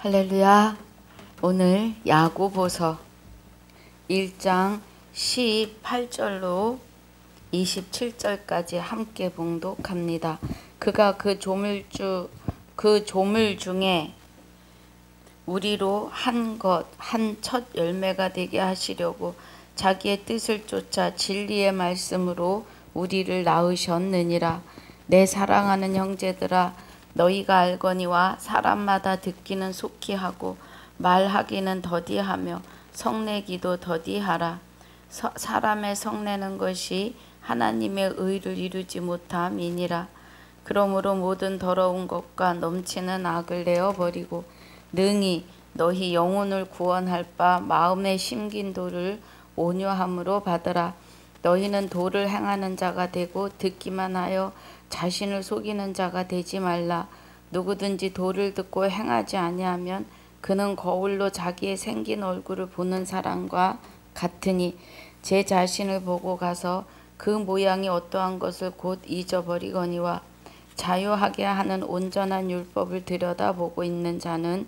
할렐루야. 오늘 야고보서 1장 18절로 27절까지 함께 봉독합니다. 그가 그 조물 중에 우리로 한 첫 열매가 되게 하시려고 자기의 뜻을 쫓아 진리의 말씀으로 우리를 낳으셨느니라. 내 사랑하는 형제들아, 너희가 알거니와 사람마다 듣기는 속히 하고 말하기는 더디하며 성내기도 더디하라. 사람의 성내는 것이 하나님의 의를 이루지 못함이니라. 그러므로 모든 더러운 것과 넘치는 악을 내어버리고 능히 너희 영혼을 구원할 바 마음에 심긴 도를 온유함으로 받으라. 너희는 도를 행하는 자가 되고 듣기만 하여 자신을 속이는 자가 되지 말라. 누구든지 도를 듣고 행하지 아니하면 그는 거울로 자기의 생긴 얼굴을 보는 사람과 같으니 제 자신을 보고 가서 그 모양이 어떠한 것을 곧 잊어버리거니와 자유하게 하는 온전한 율법을 들여다보고 있는 자는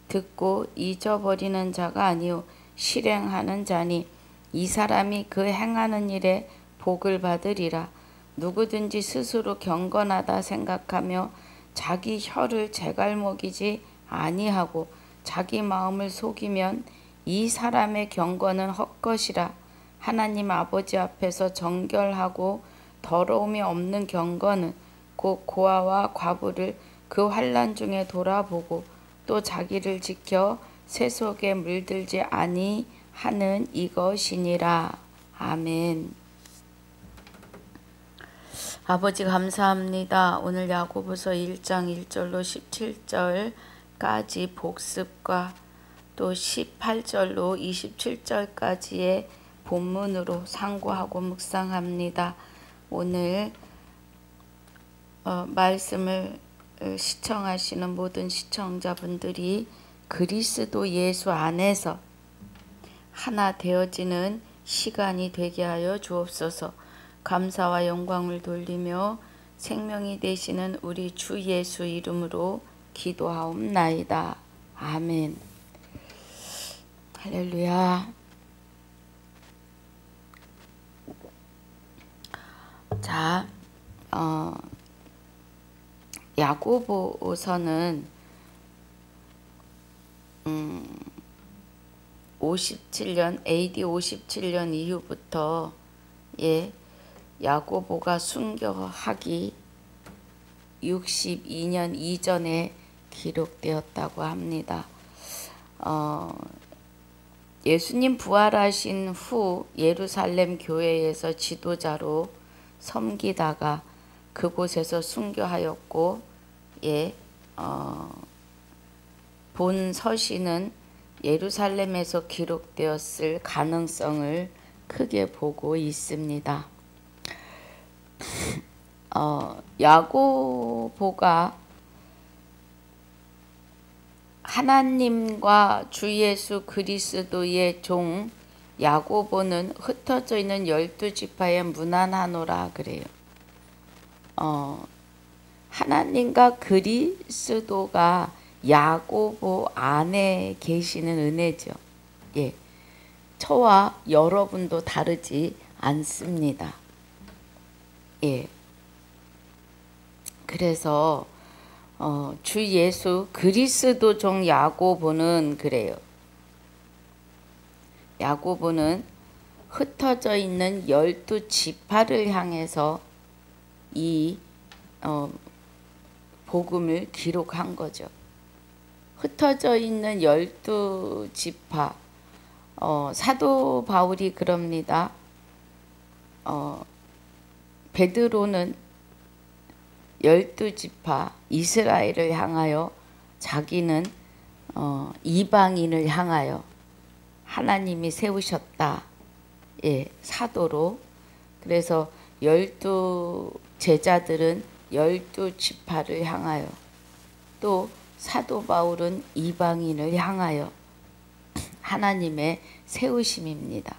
듣고 잊어버리는 자가 아니요 실행하는 자니 이 사람이 그 행하는 일에 복을 받으리라. 누구든지 스스로 경건하다 생각하며 자기 혀를 제갈먹이지 아니하고 자기 마음을 속이면 이 사람의 경건은 헛것이라. 하나님 아버지 앞에서 정결하고 더러움이 없는 경건은 곧 고아와 과부를 그 환난 중에 돌아보고 또 자기를 지켜 새 속에 물들지 아니하는 이것이니라. 아멘. 아버지 감사합니다. 오늘 야고보서 1장 1절로 17절까지 복습과 또 18절로 27절까지의 본문으로 상고하고 묵상합니다. 오늘 말씀을 시청하시는 모든 시청자분들이 그리스도 예수 안에서 하나 되어지는 시간이 되게 하여 주옵소서. 감사와 영광을 돌리며 생명이 되시는 우리 주 예수 이름으로 기도하옵나이다. 아멘. 할렐루야. 자, 야고보서는 57년 AD 57년 이후부터 야고보가 순교하기 62년 이전에 기록되었다고 합니다. 예수님 부활하신 후 예루살렘 교회에서 지도자로 섬기다가 그곳에서 순교하였고 본 서신은 예루살렘에서 기록되었을 가능성을 크게 보고 있습니다. 야고보가 하나님과 주 예수 그리스도의 종 야고보는 흩어져 있는 12지파의 무난하노라 그래요. 하나님과 그리스도가 야고보 안에 계시는 은혜죠. 저와 여러분도 다르지 않습니다. 그래서 주 예수 그리스도 종 야고보는 그래요. 야고보는 흩어져 있는 12지파를 향해서 이 복음을 기록한 거죠. 흩어져 있는 12지파. 사도 바울이 그럽니다. 베드로는 12지파 이스라엘을 향하여 자기는 이방인을 향하여 하나님이 세우셨다. 사도로. 그래서 12제자들은 12지파를 향하여 또 사도 바울은 이방인을 향하여 하나님의 세우심입니다.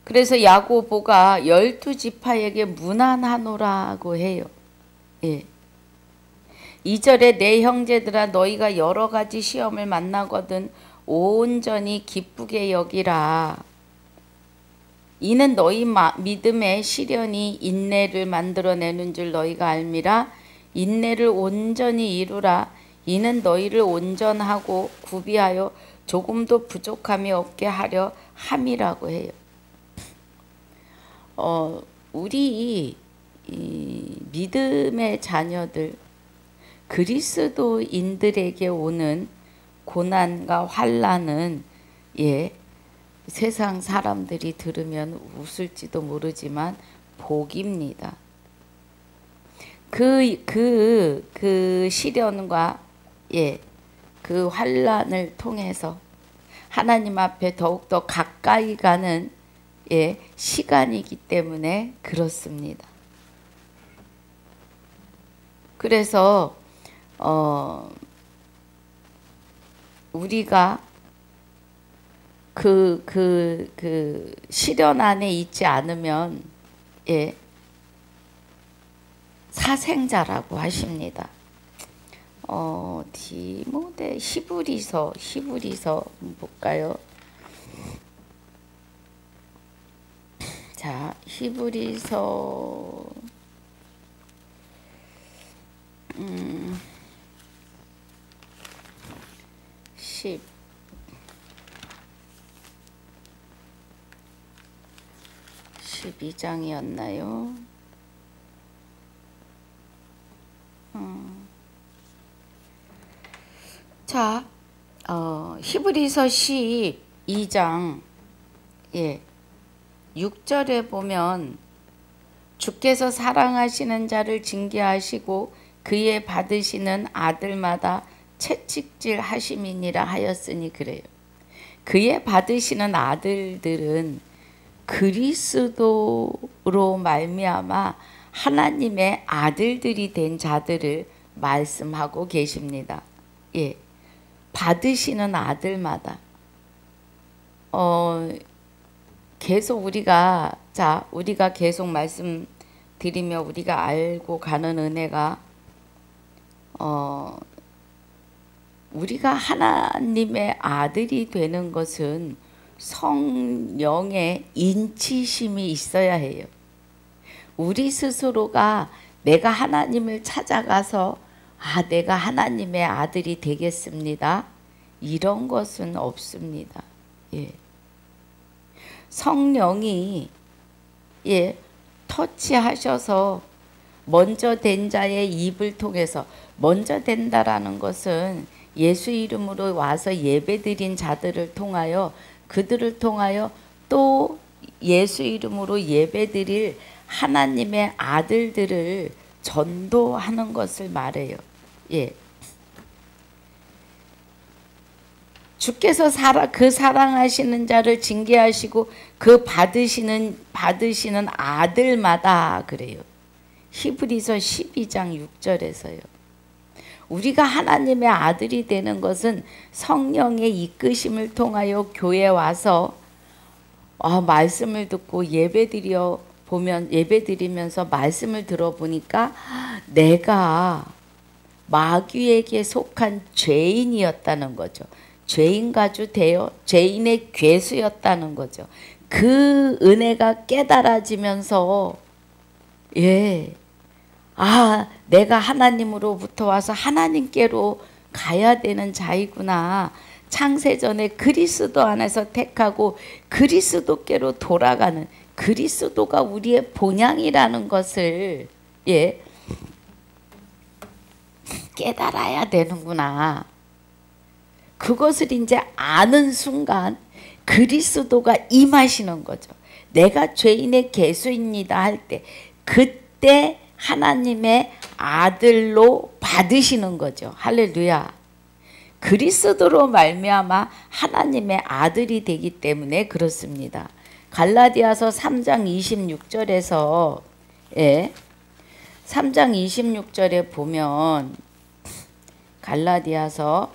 그래서 야고보가 12지파에게 무난하노라고 해요. 2절에 내 형제들아 너희가 여러 가지 시험을 만나거든 온전히 기쁘게 여기라. 이는 너희 믿음의 시련이 인내를 만들어내는 줄 너희가 알미라. 인내를 온전히 이루라. 이는 너희를 온전하고 구비하여 조금도 부족함이 없게 하려 함이라고 해요. 우리 이 믿음의 자녀들, 그리스도인들에게 오는 고난과 환난은 세상 사람들이 들으면 웃을지도 모르지만 복입니다. 그 시련과 그 환난을 통해서 하나님 앞에 더욱더 가까이 가는 시간이기 때문에 그렇습니다. 그래서 우리가 그 시련 안에 있지 않으면 사생자라고 하십니다. 디모데 히브리서 볼까요? 자, 히브리서 12장이었나요? 자, 히브리서 12장 6절에 보면 주께서 사랑하시는 자를 징계하시고 그의 받으시는 아들마다 채찍질 하심이니라 하였으니 그래요. 그의 받으시는 아들들은 그리스도로 말미암아 하나님의 아들들이 된 자들을 말씀하고 계십니다. 받으시는 아들마다 계속 우리가 계속 말씀드리며 우리가 알고 가는 은혜가 우리가 하나님의 아들이 되는 것은 성령의 인치심이 있어야 해요. 우리 스스로가 내가 하나님을 찾아가서 내가 하나님의 아들이 되겠습니다. 이런 것은 없습니다. 성령이 터치하셔서 먼저 된 자의 입을 통해서, 먼저 된다라는 것은 예수 이름으로 와서 예배드린 자들을 통하여, 그들을 통하여 또 예수 이름으로 예배드릴 하나님의 아들들을 전도하는 것을 말해요. 주께서 그 사랑하시는 자를 징계하시고 그 받으시는 아들마다 그래요. 히브리서 12장 6절에서요. 우리가 하나님의 아들이 되는 것은 성령의 이끄심을 통하여 교회에 와서 말씀을 듣고 예배드리면서 말씀을 들어보니까 내가 마귀에게 속한 죄인이었다는 거죠. 죄인가주 되어 죄인의 괴수였다는 거죠. 그 은혜가 깨달아지면서 내가 하나님으로부터 와서 하나님께로 가야 되는 자이구나. 창세전에 그리스도 안에서 택하고 그리스도께로 돌아가는, 그리스도가 우리의 본향이라는 것을 깨달아야 되는구나. 그것을 이제 아는 순간 그리스도가 임하시는 거죠. 내가 죄인의 괴수입니다 할 때, 그때 하나님의 아들로 받으시는 거죠. 할렐루야. 그리스도로 말미암아 하나님의 아들이 되기 때문에 그렇습니다. 갈라디아서 3장 26절에서 3장 26절에 보면 갈라디아서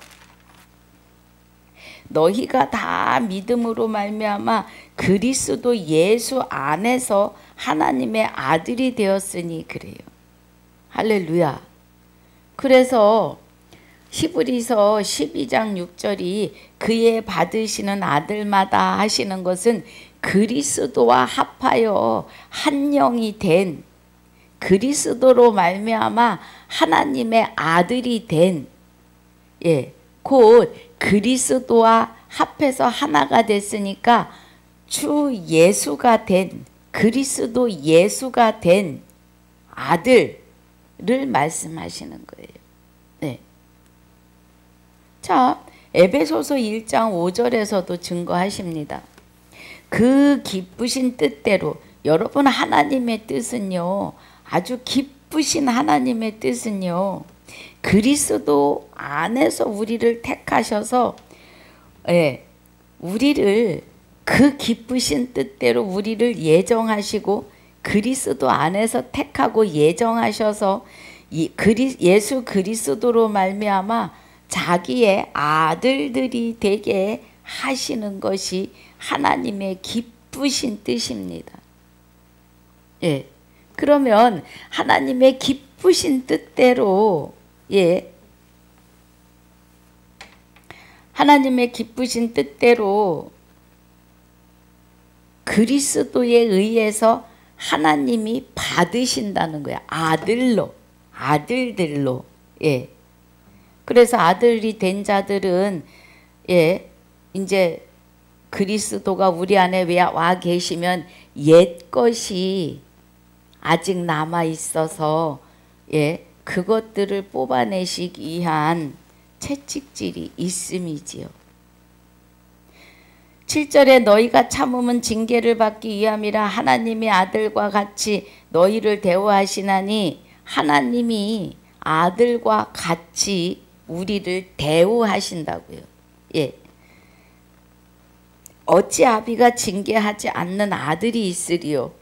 너희가 다 믿음으로 말미암아 그리스도 예수 안에서 하나님의 아들이 되었으니 그래요. 할렐루야. 그래서 히브리서 12장 6절이 그의 받으시는 아들마다 하시는 것은 그리스도와 합하여 한 영이 된, 그리스도로 말미암아 하나님의 아들이 된, 곧 그리스도와 합해서 하나가 됐으니까 주 예수가 된, 그리스도 예수가 된 아들을 말씀하시는 거예요. 네. 자, 에베소서 1장 5절에서도 증거하십니다. 그 기쁘신 뜻대로, 여러분 하나님의 뜻은요, 아주 기쁘신 하나님의 뜻은요, 그리스도 안에서 우리를 택하셔서 우리를 그 기쁘신 뜻대로 우리를 예정하시고 그리스도 안에서 택하고 예정하셔서 예수 그리스도로 말미암아 자기의 아들들이 되게 하시는 것이 하나님의 기쁘신 뜻입니다. 그러면 하나님의 기쁘신 뜻대로 하나님의 기쁘신 뜻대로 그리스도에 의해서 하나님이 받으신다는 거야. 아들들로. 그래서 아들이 된 자들은 이제 그리스도가 우리 안에 와 계시면 옛 것이 아직 남아 있어서 그것들을 뽑아내시기 위한 채찍질이 있음이지요. 7절에 너희가 참음은 징계를 받기 위함이라 하나님의 아들과 같이 너희를 대우하시나니, 하나님이 아들과 같이 우리를 대우하신다고요. 어찌 아비가 징계하지 않는 아들이 있으리요.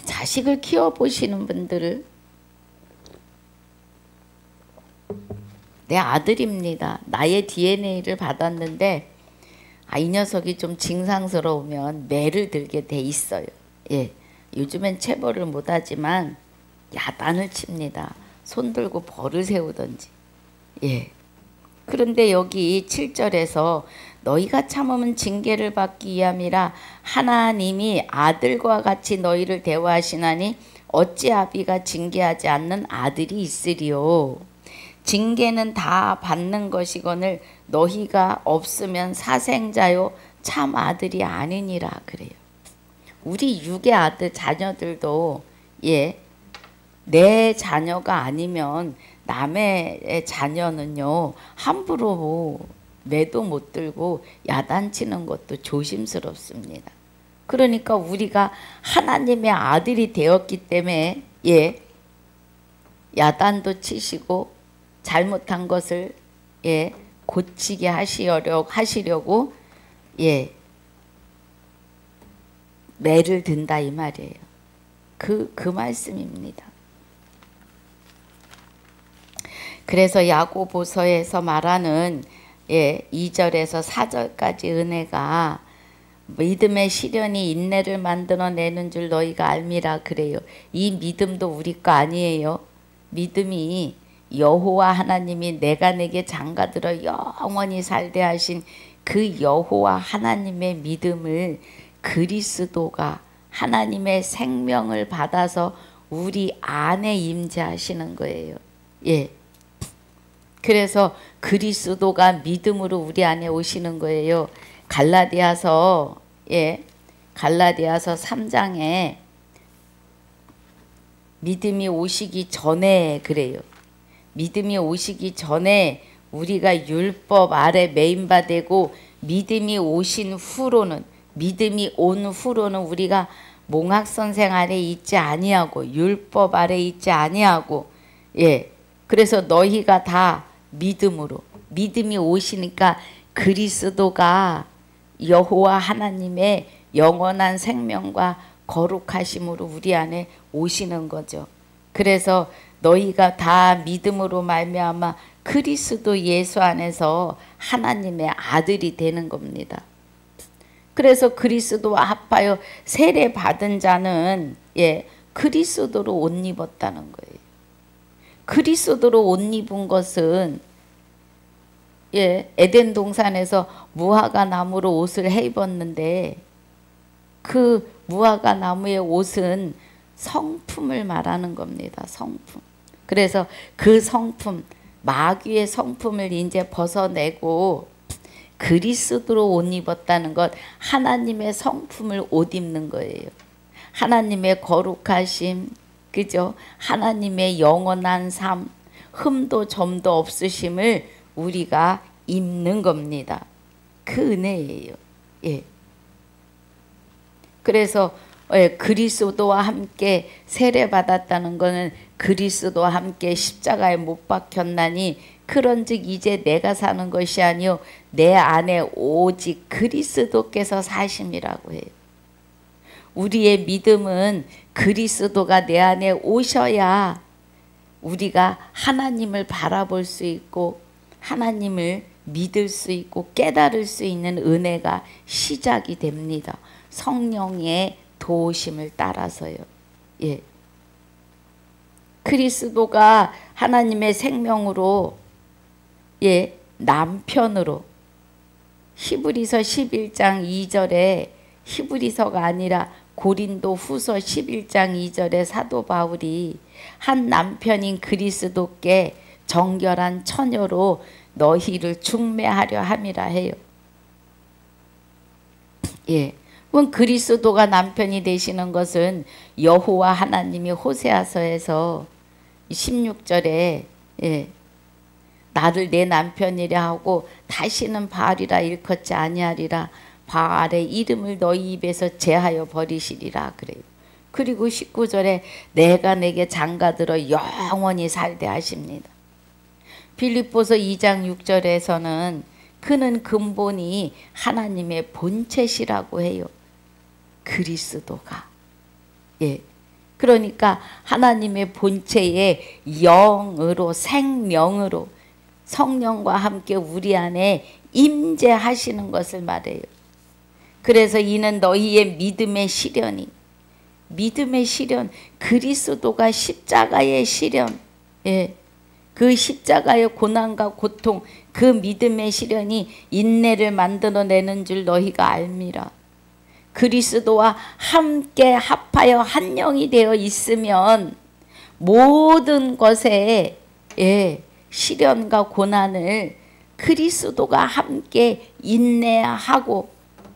자식을 키워보시는 분들을 내 아들입니다. 나의 DNA를 받았는데 이 녀석이 좀 징상스러우면 매를 들게 돼 있어요. 요즘엔 체벌을 못하지만 야단을 칩니다. 손 들고 벌을 세우던지. 그런데 여기 7절에서 너희가 참으면 징계를 받기 위함이라 하나님이 아들과 같이 너희를 대우하시나니 어찌 아비가 징계하지 않는 아들이 있으리요. 징계는 다 받는 것이거늘 너희가 없으면 사생자요 참 아들이 아니니라 그래요. 우리 육의 아들 자녀들도 내 자녀가 아니면 남의 자녀는요 함부로 매도 못 들고 야단치는 것도 조심스럽습니다. 그러니까 우리가 하나님의 아들이 되었기 때문에 야단도 치시고 잘못한 것을 고치게 하시려고 매를 든다 이 말이에요. 그 말씀입니다. 그래서 야고보서에서 말하는 2절에서 4절까지 은혜가 믿음의 시련이 인내를 만들어내는 줄 너희가 알미라 그래요. 이 믿음도 우리 거 아니에요. 믿음이 여호와 하나님이 내가 내게 장가들어 영원히 살게 하신 그 여호와 하나님의 믿음을 그리스도가 하나님의 생명을 받아서 우리 안에 임재하시는 거예요. 그래서 그리스도가 믿음으로 우리 안에 오시는 거예요. 갈라디아서 3장에 믿음이 오시기 전에 그래요. 믿음이 오시기 전에 우리가 율법 아래 매인바 되고 믿음이 오신 후로는 믿음이 온 후로는 우리가 몽학선생 아래 있지 아니하고 율법 아래 있지 아니하고 그래서 너희가 다 믿음으로 믿음이 오시니까 그리스도가 여호와 하나님의 영원한 생명과 거룩하심으로 우리 안에 오시는 거죠. 그래서 너희가 다 믿음으로 말미암아 그리스도 예수 안에서 하나님의 아들이 되는 겁니다. 그래서 그리스도와 합하여 세례 받은 자는 그리스도로 옷 입었다는 거예요. 그리스도로 옷 입은 것은 에덴 동산에서 무화과 나무로 옷을 해 입었는데 그 무화과 나무의 옷은 성품을 말하는 겁니다. 성품. 그래서 그 성품, 마귀의 성품을 이제 벗어내고 그리스도로 옷 입었다는 것, 하나님의 성품을 옷 입는 거예요. 하나님의 거룩하심, 그죠? 하나님의 영원한 삶, 흠도 점도 없으심을 우리가 입는 겁니다. 그 은혜예요. 그래서 그리스도와 함께 세례받았다는 것은 그리스도와 함께 십자가에 못 박혔나니 그런즉 이제 내가 사는 것이 아니요 내 안에 오직 그리스도께서 사심이라고 해요. 우리의 믿음은 그리스도가 내 안에 오셔야 우리가 하나님을 바라볼 수 있고 하나님을 믿을 수 있고 깨달을 수 있는 은혜가 시작이 됩니다. 성령의 도우심을 따라서요. 그리스도가 하나님의 생명으로 남편으로 히브리서 11장 2절에 히브리서가 아니라 고린도 후서 11장 2절에 사도 바울이 한 남편인 그리스도께 정결한 처녀로 너희를 중매하려 함이라 해요. 그럼 그리스도가 남편이 되시는 것은 여호와 하나님이 호세아서에서 16절에 나를 내 남편이라 하고 다시는 바알이라 일컫지 아니하리라. 바알의 이름을 너희 입에서 제하여 버리시리라 그래요. 그리고 19절에 내가 내게 장가들어 영원히 살되 하십니다. 빌립보서 2장 6절에서는 그는 근본이 하나님의 본체시라고 해요. 그리스도가. 그러니까 하나님의 본체의 영으로 생명으로 성령과 함께 우리 안에 임재하시는 것을 말해요. 그래서 이는 너희의 믿음의 시련이 믿음의 시련 그리스도가 십자가의 시련 그 십자가의 고난과 고통 그 믿음의 시련이 인내를 만들어내는 줄 너희가 알미라. 그리스도와 함께 합하여 한 영이 되어 있으면 모든 것에 시련과 고난을 그리스도가 함께 인내하고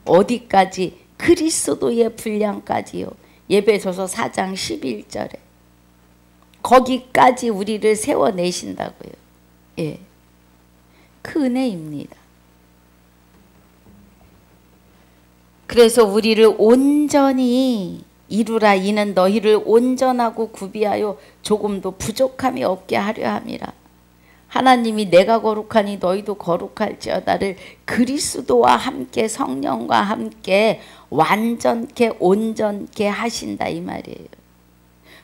어디까지? 그리스도의 분량까지요. 에베소서 4장 11절에 거기까지 우리를 세워내신다고요. 그 은혜입니다. 그래서 우리를 온전히 이루라. 이는 너희를 온전하고 구비하여 조금도 부족함이 없게 하려 함이라. 하나님이 내가 거룩하니 너희도 거룩할지어다를 그리스도와 함께 성령과 함께 완전케 온전케 하신다 이 말이에요.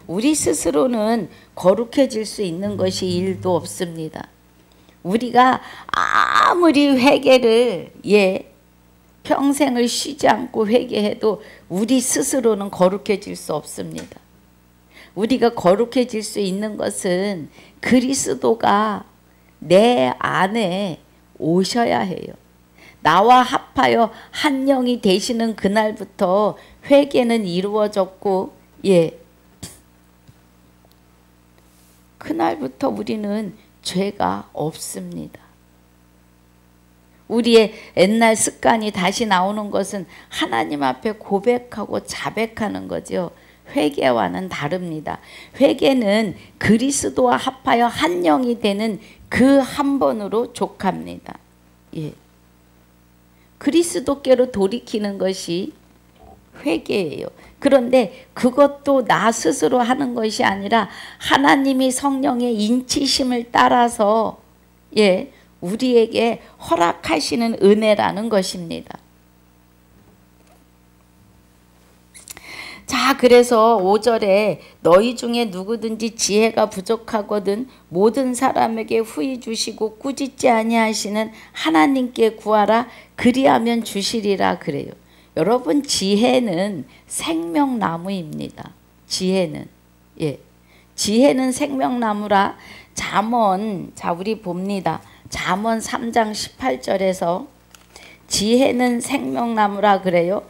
우리 스스로는 거룩해질 수 있는 것이 일도 없습니다. 우리가 아무리 회개를 평생을 쉬지 않고 회개해도 우리 스스로는 거룩해질 수 없습니다. 우리가 거룩해질 수 있는 것은 그리스도가 내 안에 오셔야 해요. 나와 합하여 한 영이 되시는 그날부터 회개는 이루어졌고 그날부터 우리는 죄가 없습니다. 우리의 옛날 습관이 다시 나오는 것은 하나님 앞에 고백하고 자백하는 거죠. 회개와는 다릅니다. 회개는 그리스도와 합하여 한 영이 되는 그 한 번으로 족합니다. 그리스도께로 돌이키는 것이 회개예요. 그런데 그것도 나 스스로 하는 것이 아니라 하나님이 성령의 인치심을 따라서 우리에게 허락하시는 은혜라는 것입니다. 자, 그래서 5절에 너희 중에 누구든지 지혜가 부족하거든 모든 사람에게 후히 주시고 꾸짖지 아니하시는 하나님께 구하라 그리하면 주시리라 그래요. 여러분 지혜는 생명나무입니다. 지혜는 지혜는 생명나무라. 잠언, 자 우리 봅니다. 잠언 3장 18절에서 지혜는 생명나무라 그래요.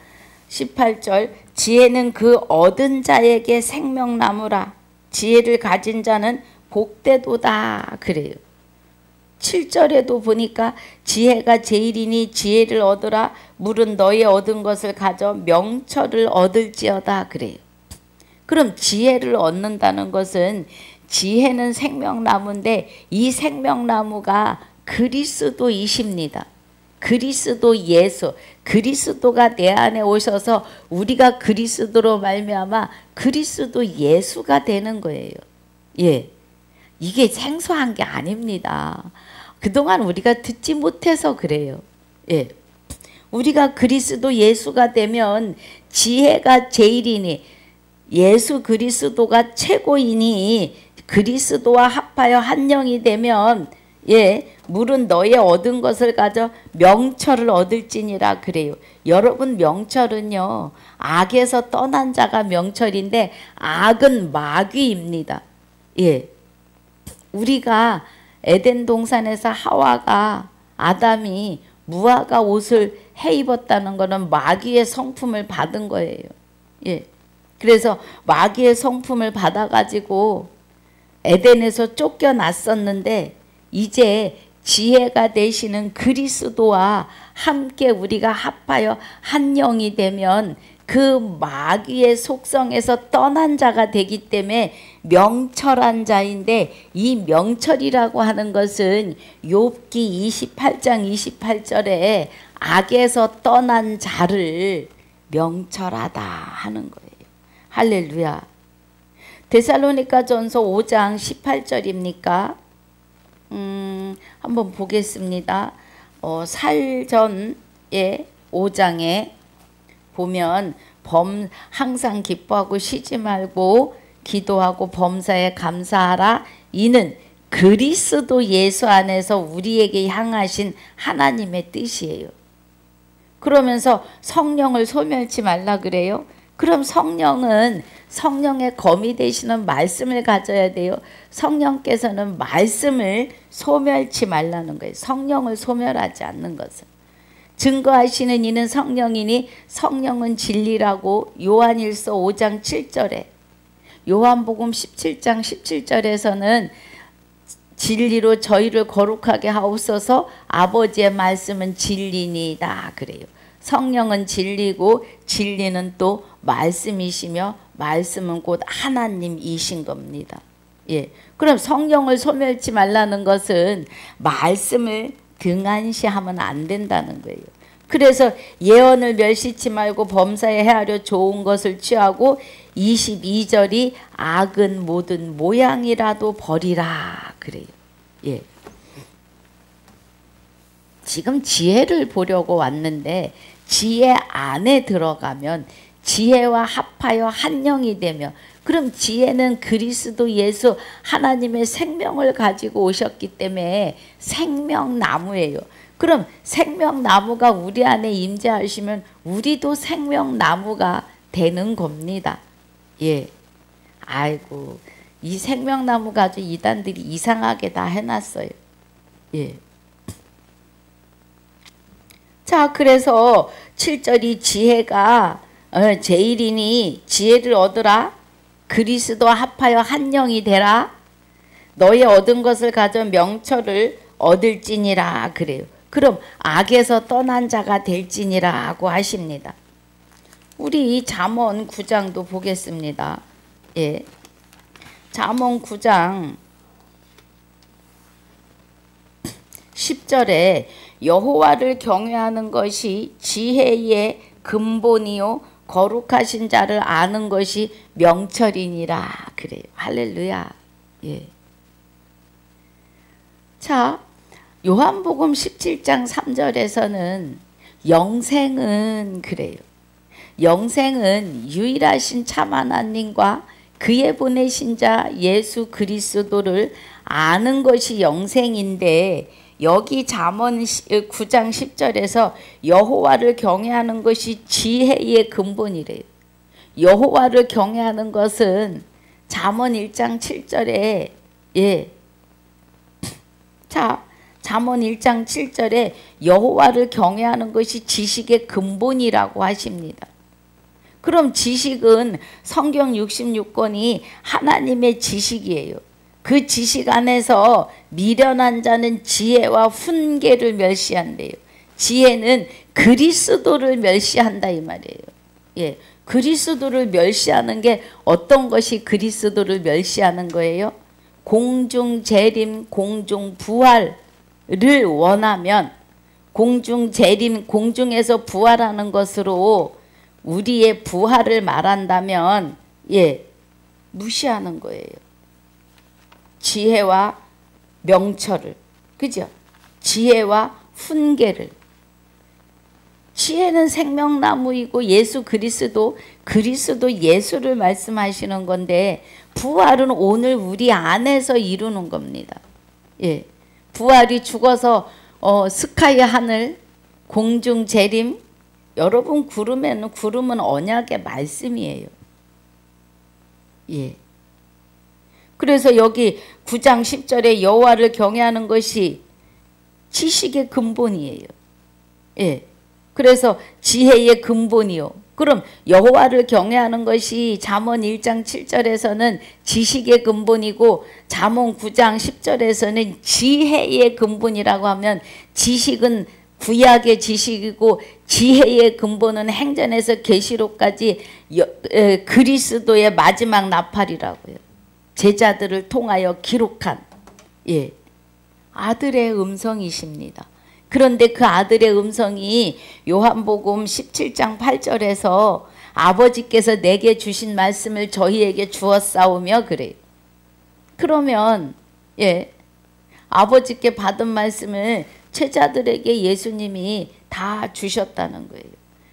18절 지혜는 그 얻은 자에게 생명나무라. 지혜를 가진 자는 복되도다 그래요. 7절에도 보니까 지혜가 제일이니 지혜를 얻으라. 물은 너의 얻은 것을 가져 명철을 얻을지어다 그래요. 그럼 지혜를 얻는다는 것은 지혜는 생명나무인데 이 생명나무가 그리스도이십니다. 그리스도 예수, 그리스도가 내 안에 오셔서 우리가 그리스도로 말미암아 그리스도 예수가 되는 거예요. 이게 생소한 게 아닙니다. 그동안 우리가 듣지 못해서 그래요. 우리가 그리스도 예수가 되면 지혜가 제일이니 예수 그리스도가 최고이니 그리스도와 합하여 한 영이 되면 물은 너의 얻은 것을 가져 명철을 얻을지니라 그래요. 여러분 명철은요 악에서 떠난 자가 명철인데 악은 마귀입니다. 우리가 에덴 동산에서 하와가 아담이 무화과 옷을 해 입었다는 것은 마귀의 성품을 받은 거예요. 그래서 마귀의 성품을 받아가지고 에덴에서 쫓겨났었는데 이제 지혜가 되시는 그리스도와 함께 우리가 합하여 한 영이 되면 그 마귀의 속성에서 떠난 자가 되기 때문에 명철한 자인데 이 명철이라고 하는 것은 욥기 28장 28절에 악에서 떠난 자를 명철하다 하는 거예요. 할렐루야. 데살로니가전서 5장 18절입니까? 한번 보겠습니다. 살전의 5장에 보면 항상 기뻐하고 쉬지 말고 기도하고 범사에 감사하라. 이는 그리스도 예수 안에서 우리에게 향하신 하나님의 뜻이에요. 그러면서 성령을 소멸치 말라 그래요. 그럼 성령은 성령의 검이 되시는 말씀을 가져야 돼요. 성령께서는 말씀을 소멸치 말라는 거예요. 성령을 소멸하지 않는 것은. 증거하시는 이는 성령이니 성령은 진리라고 요한일서 5장 7절에 요한복음 17장 17절에서는 진리로 저희를 거룩하게 하옵소서 아버지의 말씀은 진리니이다 그래요. 성령은 진리고 진리는 또 말씀이시며 말씀은 곧 하나님이신 겁니다. 그럼 성령을 소멸치 말라는 것은 말씀을 등한시하면 안 된다는 거예요. 그래서 예언을 멸시치 말고 범사에 헤아려 좋은 것을 취하고 22절이 악은 모든 모양이라도 버리라 그래요. 지금 지혜를 보려고 왔는데 지혜 안에 들어가면 지혜와 합하여 한 영이 되며 그럼 지혜는 그리스도 예수 하나님의 생명을 가지고 오셨기 때문에 생명나무예요. 그럼 생명나무가 우리 안에 임재하시면 우리도 생명나무가 되는 겁니다. 아이고 이 생명나무 가지고 이단들이 이상하게 다 해놨어요. 자 그래서 7절이 지혜가 제일이니 지혜를 얻으라. 그리스도와 합하여 한 영이 되라. 너의 얻은 것을 가져 명철을 얻을지니라 그래요. 그럼 악에서 떠난 자가 될지니라고 하십니다. 우리 잠언 9장도 보겠습니다. 잠언 9장 10절에 여호와를 경외하는 것이 지혜의 근본이요 거룩하신 자를 아는 것이 명철이니라 그래요. 할렐루야. 자 요한복음 17장 3절에서는 영생은 그래요. 영생은 유일하신 참 하나님과 그의 보내신 자 예수 그리스도를 아는 것이 영생인데 여기 잠언 9장 10절에서 여호와를 경외하는 것이 지혜의 근본이래요. 여호와를 경외하는 것은 잠언 1장 7절에 잠언 1장 7절에 여호와를 경외하는 것이 지식의 근본이라고 하십니다. 그럼 지식은 성경 66권이 하나님의 지식이에요. 그 지식 안에서 미련한 자는 지혜와 훈계를 멸시한대요. 지혜는 그리스도를 멸시한다 이 말이에요. 그리스도를 멸시하는 게 어떤 것이 그리스도를 멸시하는 거예요? 공중 재림, 공중 부활을 원하면 공중 재림, 공중에서 부활하는 것으로 우리의 부활을 말한다면 무시하는 거예요. 지혜와 명철을, 그죠? 지혜와 훈계를. 지혜는 생명나무이고 예수 그리스도 예수를 말씀하시는 건데 부활은 오늘 우리 안에서 이루는 겁니다. 부활이 죽어서 스카이 하늘, 공중 재림. 여러분 구름은 언약의 말씀이에요. 그래서 여기 9장 10절에 여호와를 경외하는 것이 지식의 근본이에요. 그래서 지혜의 근본이요. 그럼 여호와를 경외하는 것이 잠언 1장 7절에서는 지식의 근본이고 잠언 9장 10절에서는 지혜의 근본이라고 하면 지식은 구약의 지식이고 지혜의 근본은 행전에서 계시록까지 그리스도의 마지막 나팔이라고요. 제자들을 통하여 기록한 아들의 음성이십니다. 그런데 그 아들의 음성이 요한복음 17장 8절에서 아버지께서 내게 주신 말씀을 저희에게 주었사오며 그래요. 그러면 아버지께 받은 말씀을 제자들에게 예수님이 다 주셨다는 거예요.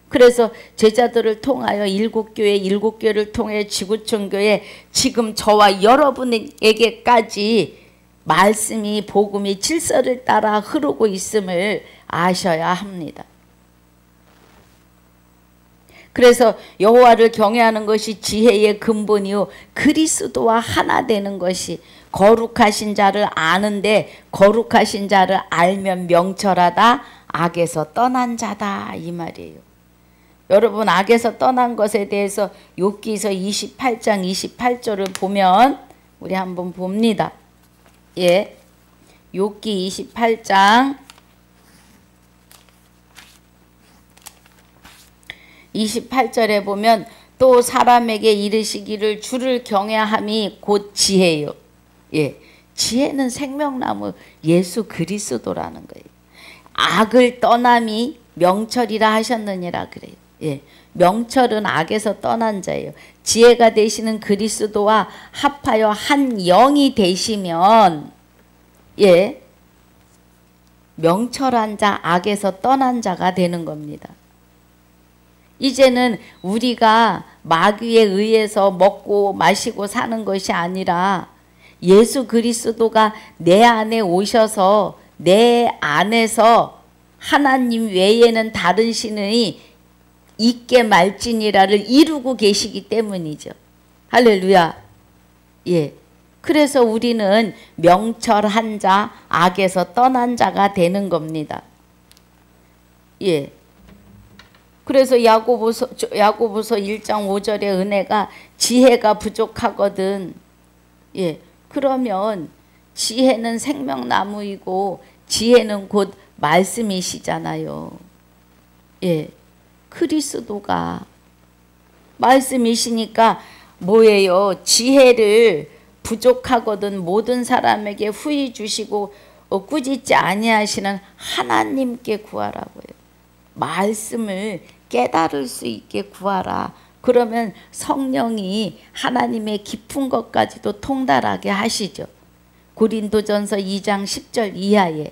그래서 제자들을 통하여 일곱 교회를 통해 지구촌 교회 지금 저와 여러분에게까지 말씀이 복음이 질서를 따라 흐르고 있음을 아셔야 합니다. 그래서 여호와를 경외하는 것이 지혜의 근본이요 그리스도와 하나 되는 것이 거룩하신 자를 아는데 거룩하신 자를 알면 명철하다 악에서 떠난 자다 이 말이에요. 여러분 악에서 떠난 것에 대해서 욥기서 28장 28절을 보면 우리 한번 봅니다. 욥기 28장 28절에 보면 또 사람에게 이르시기를 주를 경외함이 곧 지혜요. 지혜는 생명나무 예수 그리스도라는 거예요. 악을 떠남이 명철이라 하셨느니라 그래요. 명철은 악에서 떠난 자예요. 지혜가 되시는 그리스도와 합하여 한 영이 되시면 명철한 자, 악에서 떠난 자가 되는 겁니다. 이제는 우리가 마귀에 의해서 먹고 마시고 사는 것이 아니라 예수 그리스도가 내 안에 오셔서 내 안에서 하나님 외에는 다른 신이 있게 말지니라를 이루고 계시기 때문이죠. 할렐루야. 그래서 우리는 명철한 자, 악에서 떠난 자가 되는 겁니다. 그래서 야고보서 1장 5절의 은혜가 지혜가 부족하거든. 그러면 지혜는 생명나무이고 지혜는 곧 말씀이시잖아요. 그리스도가 말씀이시니까 뭐예요? 지혜를 부족하거든 모든 사람에게 후히 주시고 꾸짖지 아니하시는 하나님께 구하라고요. 말씀을 깨달을 수 있게 구하라. 그러면 성령이 하나님의 깊은 것까지도 통달하게 하시죠. 고린도전서 2장 10절 이하에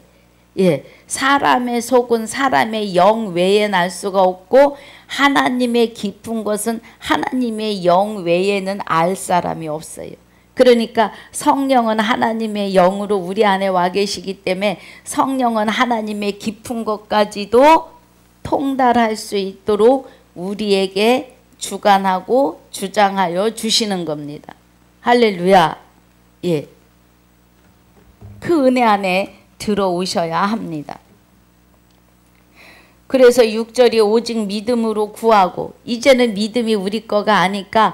사람의 속은 사람의 영 외에 알 수가 없고 하나님의 깊은 것은 하나님의 영 외에는 알 사람이 없어요. 그러니까 성령은 하나님의 영으로 우리 안에 와 계시기 때문에 성령은 하나님의 깊은 것까지도 통달할 수 있도록 우리에게 주관하고 주장하여 주시는 겁니다. 할렐루야. 예. 그 은혜 안에 들어오셔야 합니다. 그래서 6절이 오직 믿음으로 구하고, 이제는 믿음이 우리 거가 아니까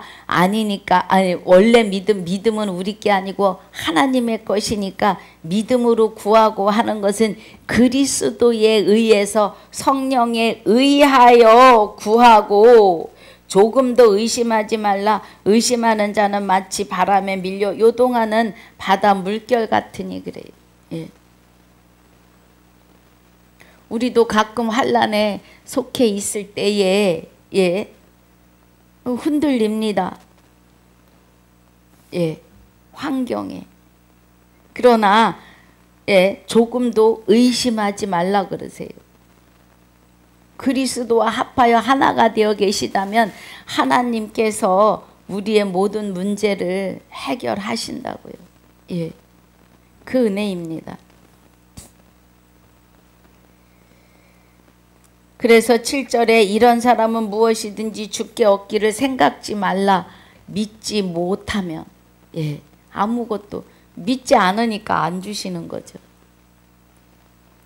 원래 믿음은 우리 게 아니고 하나님의 것이니까 믿음으로 구하고 하는 것은 그리스도에 의해서 성령에 의하여 구하고, 조금도 의심하지 말라. 의심하는 자는 마치 바람에 밀려 요동하는 바다 물결 같으니 그래요. 예. 우리도 가끔 환난에 속해 있을 때에 흔들립니다. 환경에. 그러나 조금도 의심하지 말라 그러세요. 그리스도와 합하여 하나가 되어 계시다면 하나님께서 우리의 모든 문제를 해결하신다고요. 그 은혜입니다. 그래서 7절에 이런 사람은 무엇이든지 주께 얻기를 생각지 말라. 믿지 못하면, 아무것도 믿지 않으니까 안 주시는 거죠.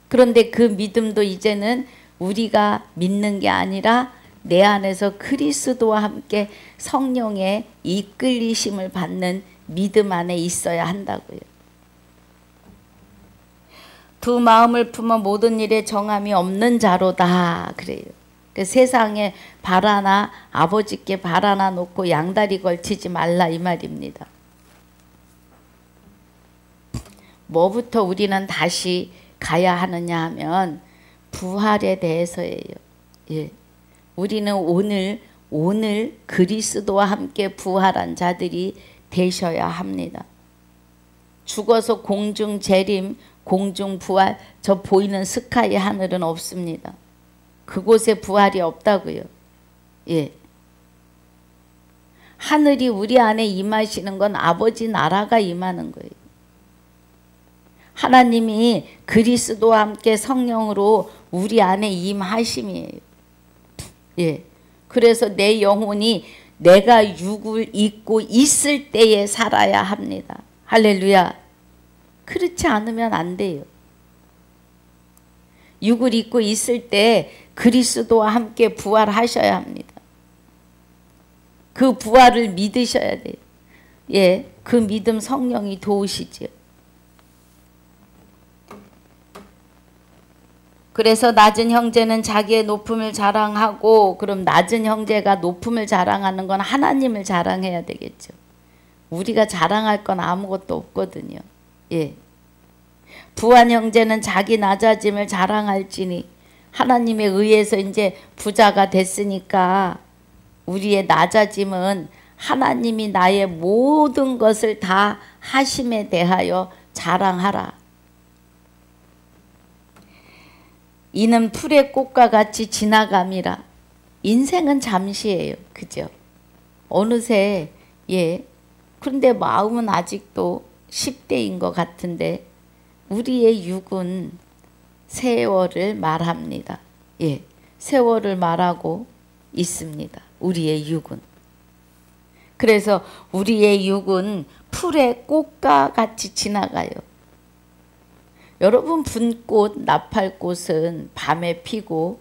그런데 그 믿음도 이제는 우리가 믿는 게 아니라 내 안에서 그리스도와 함께 성령의 이끌리심을 받는 믿음 안에 있어야 한다고요. 두 마음을 품어 모든 일에 정함이 없는 자로다 그래요. 그 세상에 발 하나, 아버지께 발 하나 놓고 양다리 걸치지 말라 이 말입니다. 뭐부터 우리는 다시 가야 하느냐 하면 부활에 대해서예요. 우리는 오늘 그리스도와 함께 부활한 자들이 되셔야 합니다. 죽어서 공중 재림, 공중 부활, 저 보이는 스카이 하늘은 없습니다. 그곳에 부활이 없다고요. 하늘이 우리 안에 임하시는 건 아버지 나라가 임하는 거예요. 하나님이 그리스도와 함께 성령으로 우리 안에 임하심이에요. 그래서 내 영혼이 내가 육을 입고 있을 때에 살아야 합니다. 할렐루야. 그렇지 않으면 안 돼요. 육을 입고 있을 때 그리스도와 함께 부활하셔야 합니다. 그 부활을 믿으셔야 돼요. 그 믿음 성령이 도우시지요. 그래서 낮은 형제는 자기의 높음을 자랑하고, 그럼 낮은 형제가 높음을 자랑하는 건 하나님을 자랑해야 되겠죠. 우리가 자랑할 건 아무것도 없거든요. 부한 형제는 자기 낮아짐을 자랑할지니, 하나님에 의해서 이제 부자가 됐으니까 우리의 낮아짐은 하나님이 나의 모든 것을 다 하심에 대하여 자랑하라. 이는 풀의 꽃과 같이 지나감이라. 인생은 잠시예요. 그죠? 어느새 그런데 마음은 아직도 10대인 것 같은데 우리의 육은 세월을 말합니다. 세월을 말하고 있습니다. 우리의 육은. 그래서 우리의 육은 풀의 꽃과 같이 지나가요. 여러분, 분꽃, 나팔꽃은 밤에 피고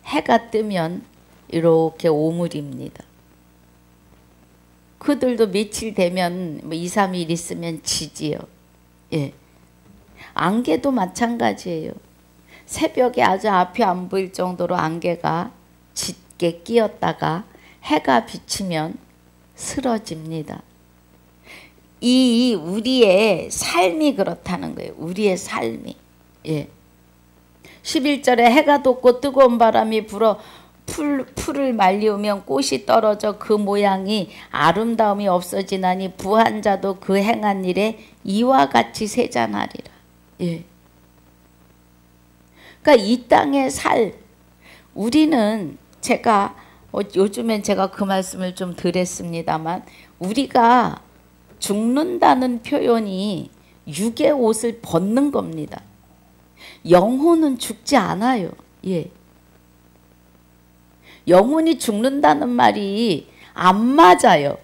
해가 뜨면 이렇게 오물입니다. 그들도 며칠 되면 2, 3일 있으면 지지요. 안개도 마찬가지예요. 새벽에 아주 앞이 안 보일 정도로 안개가 짙게 끼었다가 해가 비치면 쓰러집니다. 이 우리의 삶이 그렇다는 거예요. 우리의 삶이. 11절에 해가 돋고 뜨거운 바람이 불어 풀을 말리우면 꽃이 떨어져 그 모양이 아름다움이 없어지나니 부한 자도 그 행한 일에 이와 같이 세잔하리라. 그러니까 이 땅의 살, 우리는 요즘엔 제가 그 말씀을 좀 드렸습니다만, 우리가 죽는다는 표현이 육의 옷을 벗는 겁니다. 영혼은 죽지 않아요. 예. 영혼이 죽는다는 말이 안 맞아요.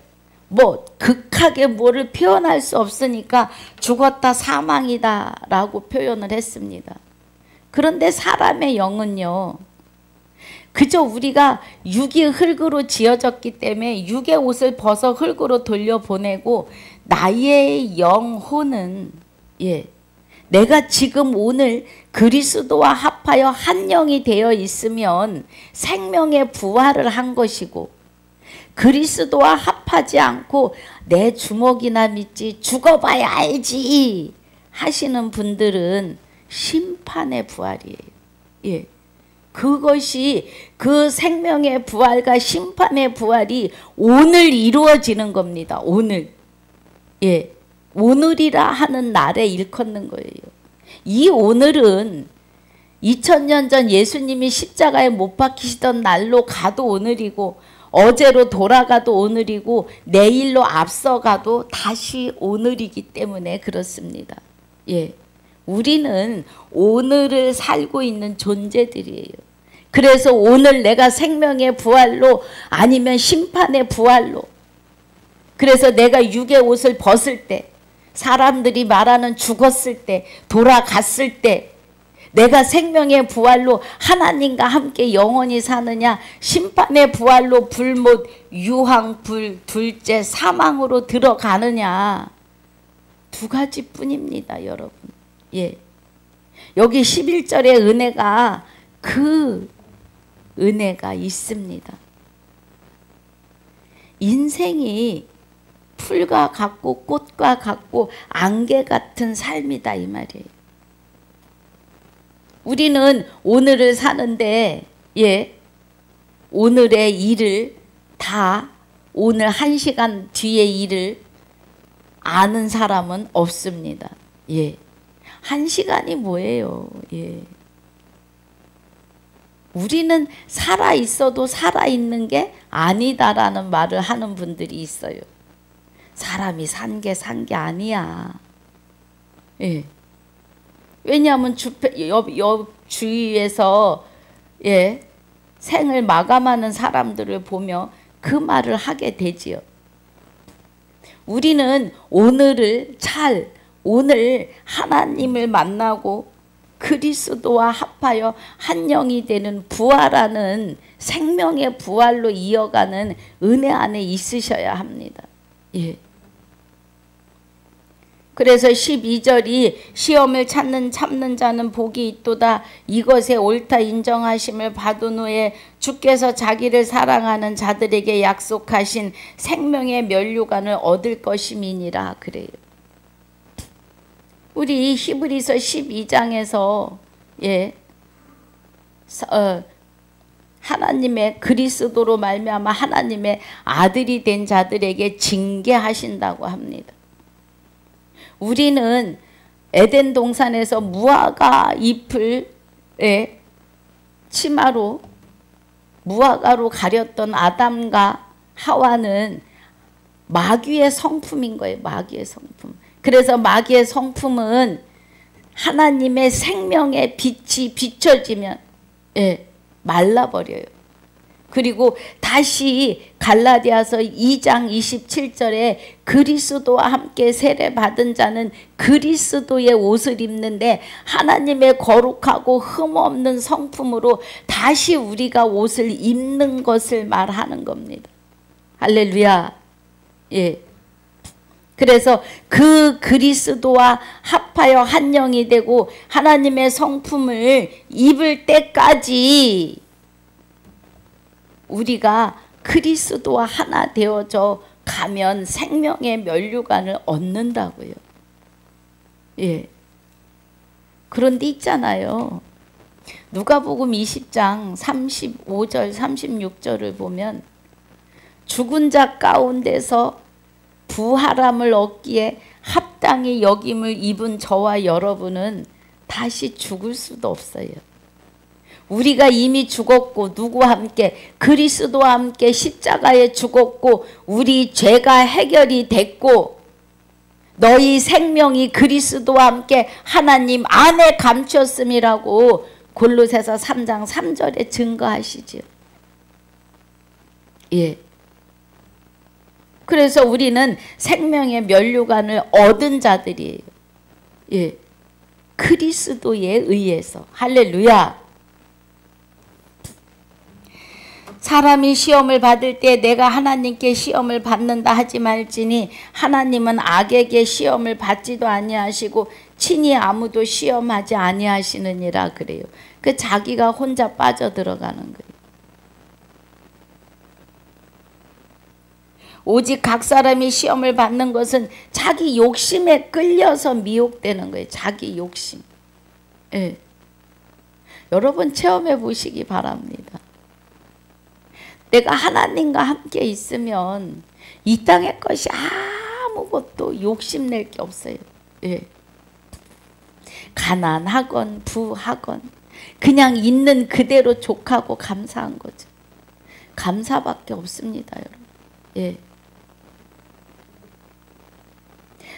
뭐 극하게 뭐를 표현할 수 없으니까 죽었다 사망이다 라고 표현을 했습니다. 그런데 사람의 영은요, 그저 우리가 육이 흙으로 지어졌기 때문에 육의 옷을 벗어 흙으로 돌려보내고 나의 영혼은 내가 지금 오늘 그리스도와 합하여 한 영이 되어 있으면 생명의 부활을 한 것이고, 그리스도와 합하지 않고 내 주먹이나 믿지 죽어봐야 알지 하시는 분들은 심판의 부활이에요. 그것이 그 생명의 부활과 심판의 부활이 오늘 이루어지는 겁니다. 오늘. 오늘이라 하는 날에 일컫는 거예요. 이 오늘은 2000년 전 예수님이 십자가에 못 박히시던 날로 가도 오늘이고, 어제로 돌아가도 오늘이고, 내일로 앞서가도 다시 오늘이기 때문에 그렇습니다. 우리는 오늘을 살고 있는 존재들이에요. 그래서 오늘 내가 생명의 부활로 아니면 심판의 부활로, 그래서 내가 육의 옷을 벗을 때, 사람들이 말하는 죽었을 때, 돌아갔을 때 내가 생명의 부활로 하나님과 함께 영원히 사느냐, 심판의 부활로 불못 유황불 둘째 사망으로 들어가느냐, 두 가지뿐입니다, 여러분. 여기 11절의 은혜가 그 은혜가 있습니다. 인생이 풀과 같고 꽃과 같고 안개 같은 삶이다 이 말이에요. 우리는 오늘을 사는데 오늘의 일을 다 오늘 1시간 뒤의 일을 아는 사람은 없습니다. 1시간이 뭐예요? 우리는 살아있어도 살아있는 게 아니다라는 말을 하는 분들이 있어요. 사람이 산 게 아니야. 왜냐하면 주위에서 생을 마감하는 사람들을 보며 그 말을 하게 되지요. 우리는 오늘 하나님을 만나고 그리스도와 합하여 한 영이 되는 부활하는 생명의 부활로 이어가는 은혜 안에 있으셔야 합니다. 그래서 12절이 시험을 참는 자는 복이 있도다. 이것에 옳다 인정하심을 받은 후에 주께서 자기를 사랑하는 자들에게 약속하신 생명의 면류관을 얻을 것임이니라 그래요. 우리 히브리서 12장에서 하나님의 그리스도로 말미암아 하나님의 아들이 된 자들에게 징계하신다고 합니다. 우리는 에덴 동산에서 무화과 잎을 치마로 무화과로 가렸던 아담과 하와는 마귀의 성품인 거예요. 마귀의 성품. 그래서 마귀의 성품은 하나님의 생명의 빛이 비춰지면 말라버려요. 그리고 다시 갈라디아서 2장 27절에 그리스도와 함께 세례받은 자는 그리스도의 옷을 입는데 하나님의 거룩하고 흠없는 성품으로 다시 우리가 옷을 입는 것을 말하는 겁니다. 할렐루야. 그래서 그 그리스도와 합하여 한 영이 되고 하나님의 성품을 입을 때까지 우리가 그리스도와 하나 되어져 가면 생명의 면류관을 얻는다고요. 그런데 있잖아요. 누가복음 20장 35절 36절을 보면 죽은 자 가운데서 부활함을 얻기에 합당히 여김을 입은 저와 여러분은 다시 죽을 수도 없어요. 우리가 이미 죽었고 누구와 함께 그리스도와 함께 십자가에 죽었고 우리 죄가 해결이 됐고 너희 생명이 그리스도와 함께 하나님 안에 감추었음이라고 골로새서 3장 3절에 증거하시지요. 예. 그래서 우리는 생명의 면류관을 얻은 자들이에요. 예. 그리스도에 의해서. 할렐루야. 사람이 시험을 받을 때 내가 하나님께 시험을 받는다 하지 말지니 하나님은 악에게 시험을 받지도 아니하시고 친히 아무도 시험하지 아니하시느니라 그래요. 그 자기가 혼자 빠져들어가는 거예요. 오직 각 사람이 시험을 받는 것은 자기 욕심에 끌려서 미혹되는 거예요. 자기 욕심. 예. 여러분 체험해 보시기 바랍니다. 내가 하나님과 함께 있으면 이 땅의 것이 아무것도 욕심낼 게 없어요. 예. 가난하건 부하건 그냥 있는 그대로 족하고 감사한 거죠. 감사밖에 없습니다, 여러분. 예.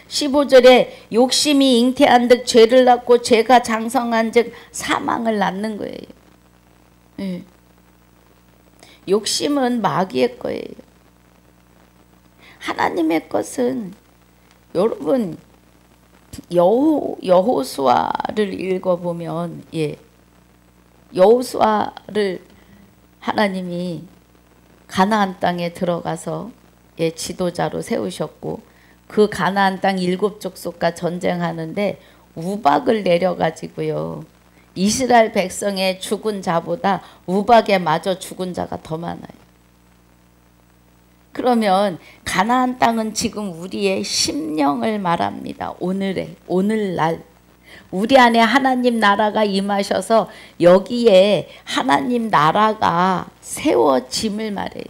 15절에 욕심이 잉태한 듯 죄를 낳고 죄가 장성한 즉 사망을 낳는 거예요. 예. 욕심은 마귀의 거예요. 하나님의 것은 여러분 여호수아를 읽어보면 예. 여호수아를 하나님이 가나안 땅에 들어가서 예, 지도자로 세우셨고 그 가나안 땅 7족속과 전쟁하는데 우박을 내려가지고요. 이스라엘 백성의 죽은 자보다 우박에 맞아 죽은 자가 더 많아요. 그러면 가나안 땅은 지금 우리의 심령을 말합니다. 오늘날 우리 안에 하나님 나라가 임하셔서 여기에 하나님 나라가 세워짐을 말해요.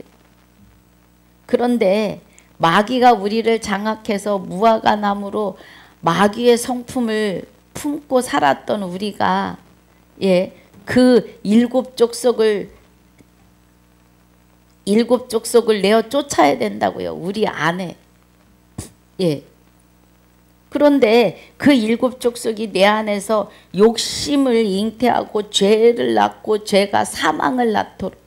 그런데 마귀가 우리를 장악해서 무화과 나무로 마귀의 성품을 품고 살았던 우리가 예, 그 7족속을 내어 쫓아야 된다고요. 우리 안에. 예. 그런데 그 7족속이 내 안에서 욕심을 잉태하고 죄를 낳고 죄가 사망을 낳도록.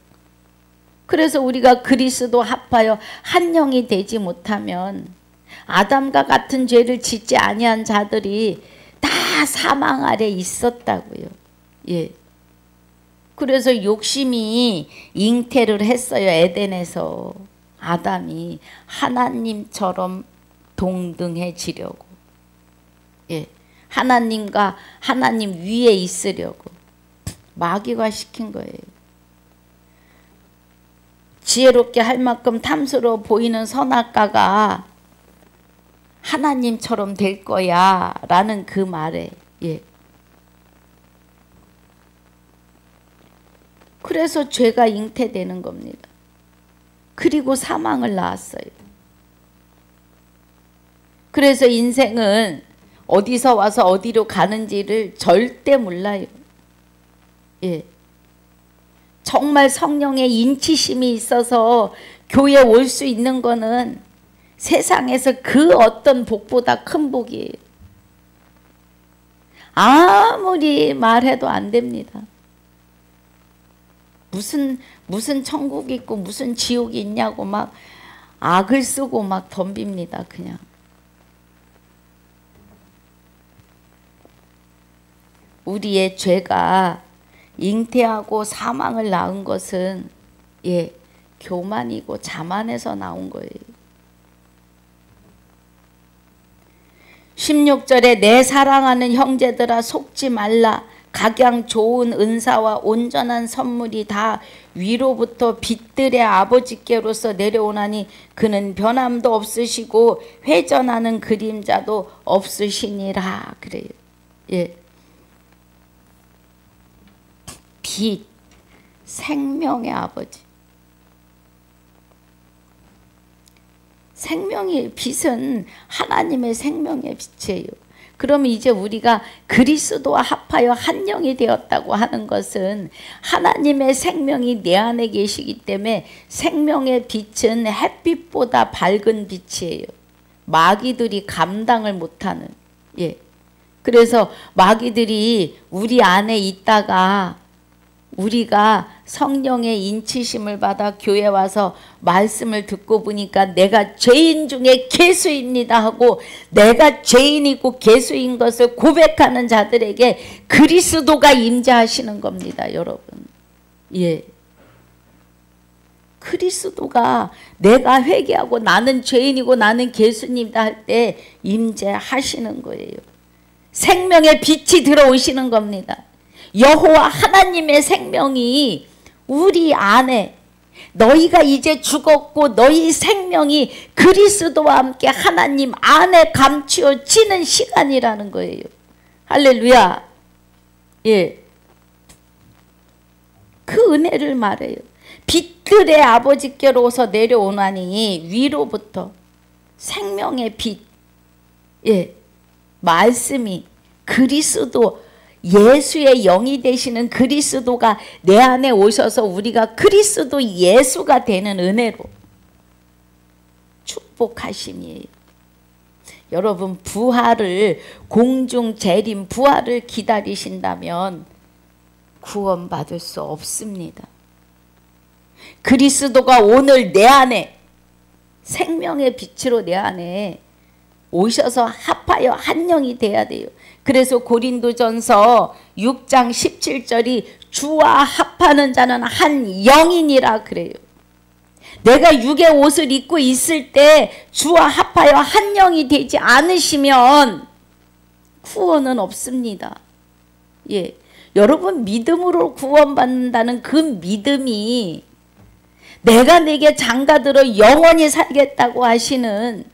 그래서 우리가 그리스도 합하여 한 영이 되지 못하면 아담과 같은 죄를 짓지 아니한 자들이 다 사망 아래 있었다고요. 예. 그래서 욕심이 잉태를 했어요. 에덴에서 아담이 하나님처럼 동등해지려고. 예. 하나님과 하나님 위에 있으려고 마귀가 시킨 거예요. 지혜롭게 할 만큼 탐스러워 보이는 선악과가 하나님처럼 될 거야 라는 그 말에 예. 그래서 죄가 잉태되는 겁니다. 그리고 사망을 낳았어요. 그래서 인생은 어디서 와서 어디로 가는지를 절대 몰라요. 예. 정말 성령의 인치심이 있어서 교회에 올 수 있는 거는 세상에서 그 어떤 복보다 큰 복이에요. 아무리 말해도 안 됩니다. 무슨 천국이 있고 무슨 지옥이 있냐고 막 악을 쓰고 막 덤빕니다. 그냥. 우리의 죄가 잉태하고 사망을 낳은 것은 예, 교만이고 자만에서 나온 거예요. 16절에 내 사랑하는 형제들아 속지 말라. 각양 좋은 은사와 온전한 선물이 다 위로부터 빛들의 아버지께로서 내려오나니 그는 변함도 없으시고 회전하는 그림자도 없으시니라 그래요. 예. 빛, 생명의 아버지. 생명의 빛은 하나님의 생명의 빛이에요. 그러면 이제 우리가 그리스도와 합하여 한 영이 되었다고 하는 것은 하나님의 생명이 내 안에 계시기 때문에 생명의 빛은 햇빛보다 밝은 빛이에요. 마귀들이 감당을 못하는, 예. 그래서 마귀들이 우리 안에 있다가 우리가 성령의 인치심을 받아 교회 와서 말씀을 듣고 보니까 내가 죄인 중에 개수입니다 하고 내가 죄인이고 개수인 것을 고백하는 자들에게 그리스도가 임재하시는 겁니다, 여러분. 예. 그리스도가 내가 회개하고 나는 죄인이고 나는 개수입니다 할 때 임재하시는 거예요. 생명의 빛이 들어오시는 겁니다. 여호와 하나님의 생명이 우리 안에, 너희가 이제 죽었고 너희 생명이 그리스도와 함께 하나님 안에 감추어지는 시간이라는 거예요. 할렐루야. 예. 그 은혜를 말해요. 빛들의 아버지께로서 내려오나니 위로부터 생명의 빛, 예, 말씀이 그리스도, 예수의 영이 되시는 그리스도가 내 안에 오셔서 우리가 그리스도 예수가 되는 은혜로 축복하심이에요. 여러분, 부활을, 공중 재림 부활을 기다리신다면 구원받을 수 없습니다. 그리스도가 오늘 내 안에, 생명의 빛으로 내 안에 오셔서 합하여 한 영이 돼야 돼요. 그래서 고린도전서 6장 17절이 주와 합하는 자는 한 영이니라 그래요. 내가 육의 옷을 입고 있을 때 주와 합하여 한 영이 되지 않으시면 구원은 없습니다. 예, 여러분, 믿음으로 구원받는다는 그 믿음이 내가 내게 장가들어 영원히 살겠다고 하시는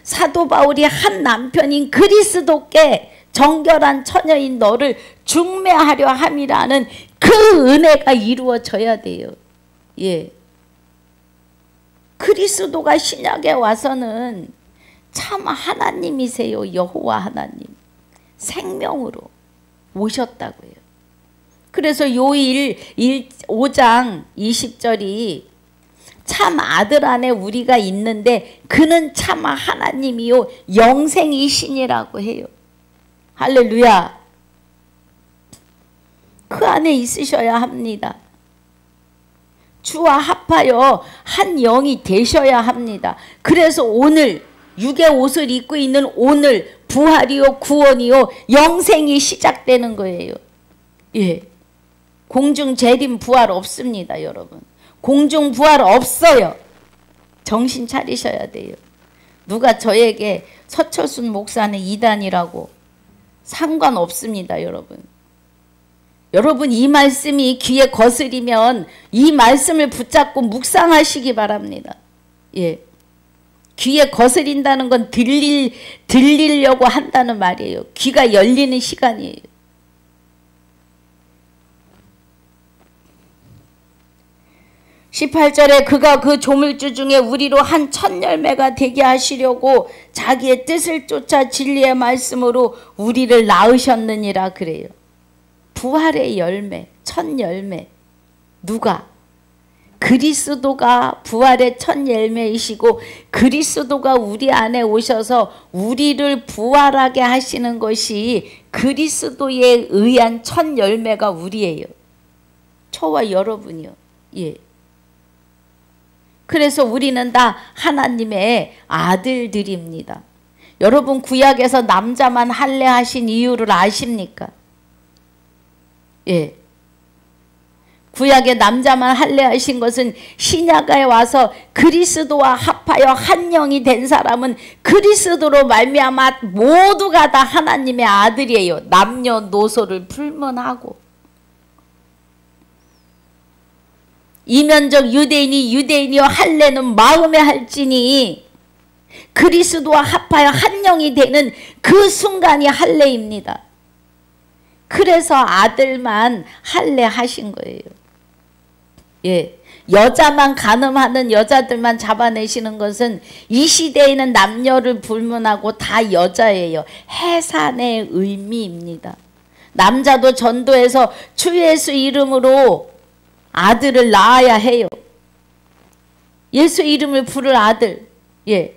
사도 바울이 한 남편인 그리스도께 정결한 처녀인 너를 중매하려 함이라는 그 은혜가 이루어져야 돼요. 예. 그리스도가 신약에 와서는 참 하나님이세요. 여호와 하나님. 생명으로 오셨다고요. 그래서 요일 5장 20절이 참 아들 안에 우리가 있는데 그는 참 하나님이요 영생이시니라고 해요. 할렐루야. 그 안에 있으셔야 합니다. 주와 합하여 한 영이 되셔야 합니다. 그래서 오늘 육의 옷을 입고 있는 오늘 부활이요 구원이요 영생이 시작되는 거예요. 예, 공중 재림 부활 없습니다, 여러분. 공중 부활 없어요. 정신 차리셔야 돼요. 누가 저에게 서철순 목사는 이단이라고, 상관없습니다, 여러분. 여러분, 이 말씀이 귀에 거스리면 이 말씀을 붙잡고 묵상하시기 바랍니다. 예. 귀에 거스린다는 건 들리려고 한다는 말이에요. 귀가 열리는 시간이에요. 18절에 그가 그 조물주 중에 우리로 한 첫 열매가 되게 하시려고 자기의 뜻을 쫓아 진리의 말씀으로 우리를 낳으셨느니라 그래요. 부활의 열매, 첫 열매. 누가? 그리스도가 부활의 첫 열매이시고 그리스도가 우리 안에 오셔서 우리를 부활하게 하시는 것이 그리스도에 의한 첫 열매가 우리예요. 저와 여러분이요. 예. 그래서 우리는 다 하나님의 아들들입니다. 여러분, 구약에서 남자만 할례하신 이유를 아십니까? 예. 구약에 남자만 할례하신 것은 신약에 와서 그리스도와 합하여 한 영이 된 사람은 그리스도로 말미암아 모두가 다 하나님의 아들이에요. 남녀노소를 불문하고. 이면적 유대인이 유대인이요 할례는 마음에 할지니 그리스도와 합하여 한 영이 되는 그 순간이 할례입니다. 그래서 아들만 할례하신 거예요. 예, 여자만 간음하는 여자들만 잡아내시는 것은 이 시대에는 남녀를 불문하고 다 여자예요. 해산의 의미입니다. 남자도 전도해서 주 예수 이름으로 아들을 낳아야 해요. 예수 이름을 부를 아들. 예.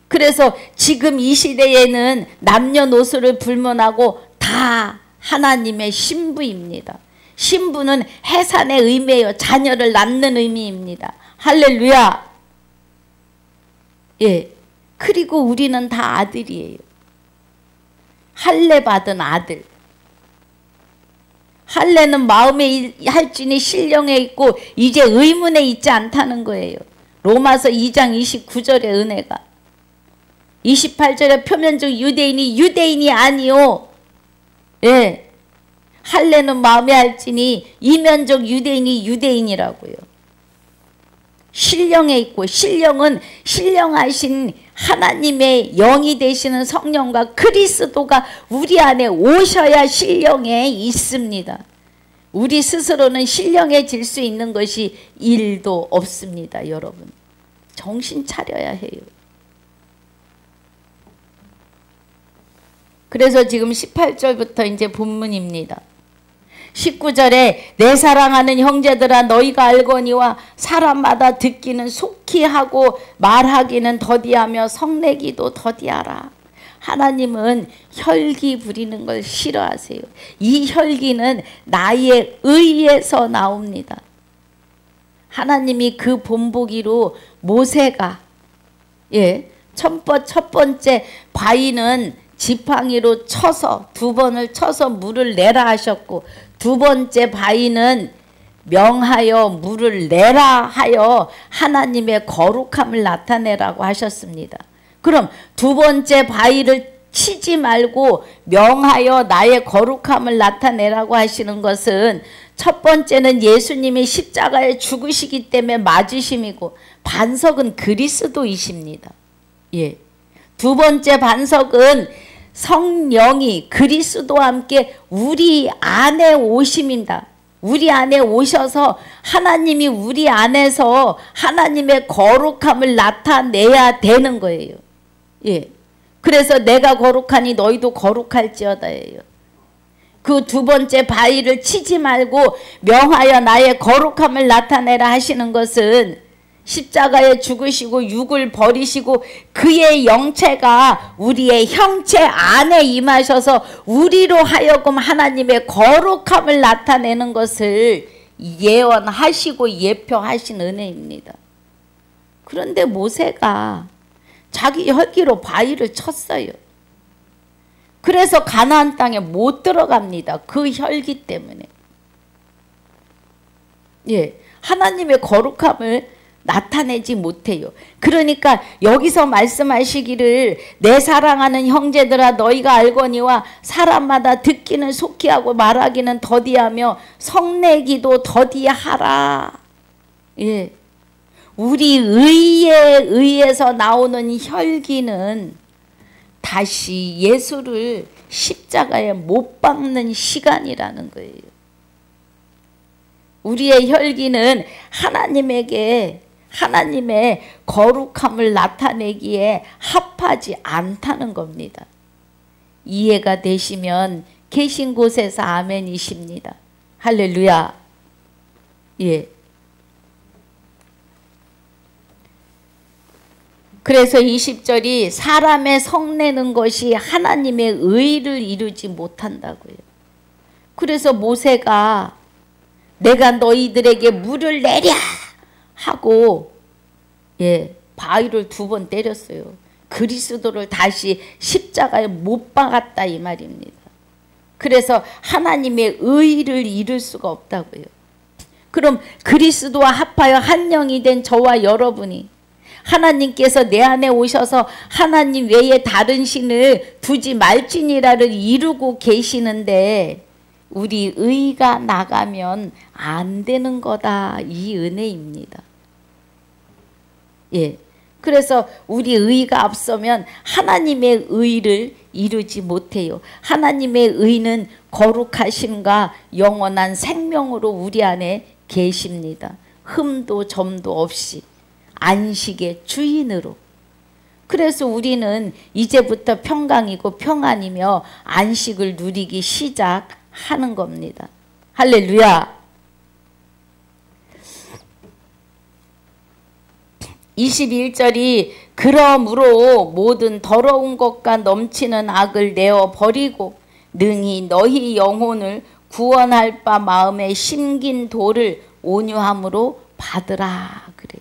그래서 지금 이 시대에는 남녀노소를 불문하고 다 하나님의 신부입니다. 신부는 해산의 의미예요. 자녀를 낳는 의미입니다. 할렐루야. 예. 그리고 우리는 다 아들이에요. 할례 받은 아들. 할례는 마음에 할진이 신령에 있고 이제 의문에 있지 않다는 거예요. 로마서 2장 29절의 은혜가. 28절에 표면적 유대인이 아니요. 예. 할례는 마음에 할지니 이면적 유대인이 유대인이라고요. 신령에 있고, 신령은 신령하신 하나님의 영이 되시는 성령과 그리스도가 우리 안에 오셔야 신령에 있습니다. 우리 스스로는 신령해질 수 있는 것이 일도 없습니다. 여러분 정신 차려야 해요. 그래서 지금 18절부터 이제 본문입니다. 19절에 내 사랑하는 형제들아 너희가 알거니와 사람마다 듣기는 속히 하고 말하기는 더디하며 성내기도 더디하라. 하나님은 혈기 부리는 걸 싫어하세요. 이 혈기는 나의 의에서 나옵니다. 하나님이 그 본보기로 모세가 첫 번째 바위는 지팡이로 쳐서 2번을 쳐서 물을 내라 하셨고, 두 번째 바위는 명하여 물을 내라 하여 하나님의 거룩함을 나타내라고 하셨습니다. 그럼 두 번째 바위를 치지 말고 명하여 나의 거룩함을 나타내라고 하시는 것은, 첫 번째는 예수님이 십자가에 죽으시기 때문에 맞으심이고 반석은 그리스도이십니다. 예. 두 번째 반석은 성령이 그리스도와 함께 우리 안에 오심입니다. 우리 안에 오셔서 하나님이 우리 안에서 하나님의 거룩함을 나타내야 되는 거예요. 예. 그래서 내가 거룩하니 너희도 거룩할지어다예요. 그 두 번째 바위를 치지 말고 명하여 나의 거룩함을 나타내라 하시는 것은, 십자가에 죽으시고 육을 버리시고 그의 영체가 우리의 형체 안에 임하셔서 우리로 하여금 하나님의 거룩함을 나타내는 것을 예언하시고 예표하신 은혜입니다. 그런데 모세가 자기 혈기로 바위를 쳤어요. 그래서 가나안 땅에 못 들어갑니다. 그 혈기 때문에. 예, 하나님의 거룩함을 나타내지 못해요. 그러니까 여기서 말씀하시기를 내 사랑하는 형제들아 너희가 알거니와 사람마다 듣기는 속히 하고 말하기는 더디하며 성내기도 더디하라. 예, 우리 의에 의해서 나오는 혈기는 다시 예수를 십자가에 못 박는 시간이라는 거예요. 우리의 혈기는 하나님의 거룩함을 나타내기에 합하지 않다는 겁니다. 이해가 되시면 계신 곳에서 아멘이십니다. 할렐루야. 예. 그래서 20절이 사람의 성내는 것이 하나님의 의를 이루지 못한다고요. 그래서 모세가 내가 너희들에게 물을 내랴 하고 바위를 2번 때렸어요. 그리스도를 다시 십자가에 못 박았다 이 말입니다. 그래서 하나님의 의를 이룰 수가 없다고요. 그럼 그리스도와 합하여 한 영이 된 저와 여러분이 하나님께서 내 안에 오셔서 하나님 외에 다른 신을 두지 말지니라를 이루고 계시는데 우리 의가 나가면 안 되는 거다, 이 은혜입니다. 예. 그래서 우리 의가 앞서면 하나님의 의를 이루지 못해요. 하나님의 의는 거룩하심과 영원한 생명으로 우리 안에 계십니다. 흠도 점도 없이 안식의 주인으로. 그래서 우리는 이제부터 평강이고 평안이며 안식을 누리기 시작하는 겁니다. 할렐루야. 21절이 그러므로 모든 더러운 것과 넘치는 악을 내어 버리고 능히 너희 영혼을 구원할 바 마음에 심긴 도를 온유함으로 받으라. 그래.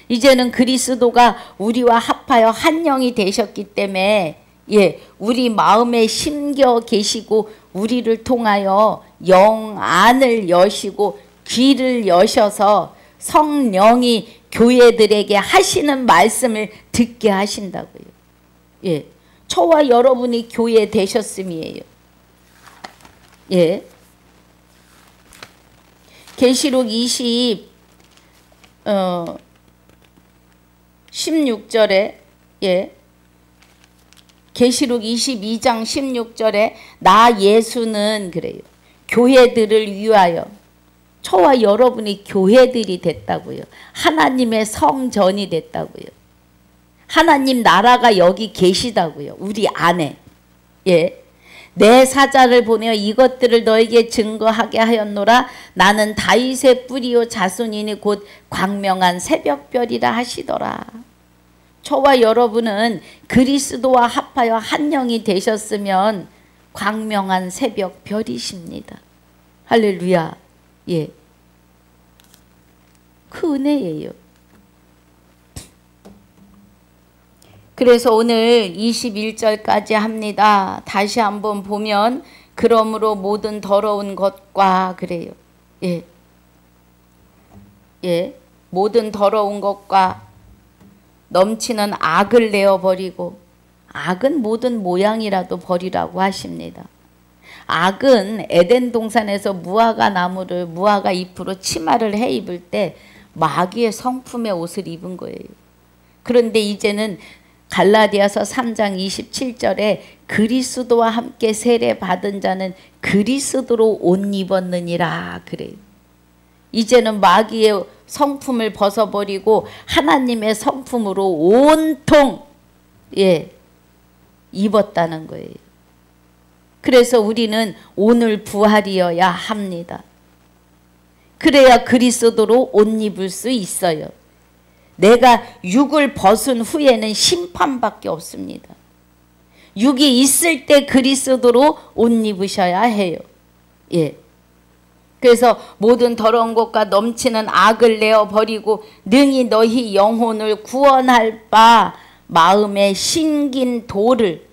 이제는 그리스도가 우리와 합하여 한 영이 되셨기 때문에 우리 마음에 심겨 계시고 우리를 통하여 영 안을 여시고 귀를 여셔서 성령이 교회들에게 하시는 말씀을 듣게 하신다고요. 저와 여러분이 교회 되셨음이에요. 계시록 16절에 계시록 22장 16절에 나 예수는 그래요. 교회들을 위하여 저와 여러분이 교회들이 됐다고요. 하나님의 성전이 됐다고요. 하나님 나라가 여기 계시다고요. 우리 안에. 내 사자를 보내어 이것들을 너에게 증거하게 하였노라. 나는 다윗의 뿌리요 자손이니 곧 광명한 새벽별이라 하시더라. 저와 여러분은 그리스도와 합하여 한 영이 되셨으면 광명한 새벽별이십니다. 할렐루야. 그 은혜예요. 그래서 오늘 21절까지 합니다. 다시 한번 보면 그러므로 모든 더러운 것과 그래요. 모든 더러운 것과 넘치는 악을 내어버리고 악은 모든 모양이라도 버리라고 하십니다. 악은 에덴 동산에서 무화과 잎으로 치마를 해 입을 때 마귀의 성품의 옷을 입은 거예요. 그런데 이제는 갈라디아서 3장 27절에 그리스도와 함께 세례 받은 자는 그리스도로 옷 입었느니라 그래요. 이제는 마귀의 성품을 벗어버리고 하나님의 성품으로 온통 입었다는 거예요. 그래서 우리는 오늘 부활이어야 합니다. 그래야 그리스도로 옷 입을 수 있어요. 내가 육을 벗은 후에는 심판밖에 없습니다. 육이 있을 때 그리스도로 옷 입으셔야 해요. 그래서 모든 더러운 것과 넘치는 악을 내어 버리고 능히 너희 영혼을 구원할 바 마음에 심긴 도를,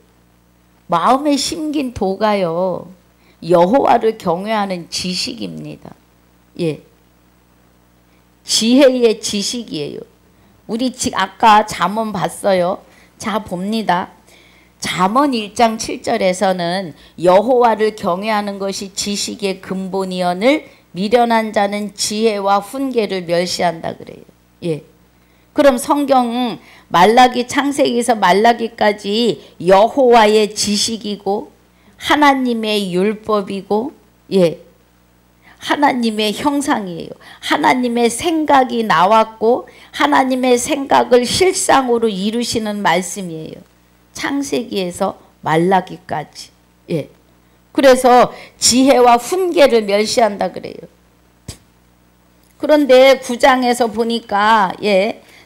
마음에 심긴 도가요 여호와를 경외하는 지식입니다. 지혜의 지식이에요. 우리 아까 잠언 봤어요. 자 봅니다. 잠언 1장 7절에서는 여호와를 경외하는 것이 지식의 근본이언을 미련한 자는 지혜와 훈계를 멸시한다 그래요. 그럼 성경 말라기 창세기에서 말라기까지 여호와의 지식이고 하나님의 율법이고 하나님의 형상이에요. 하나님의 생각이 나왔고 하나님의 생각을 실상으로 이루시는 말씀이에요. 창세기에서 말라기까지. 그래서 지혜와 훈계를 멸시한다 그래요. 그런데 9장에서 보니까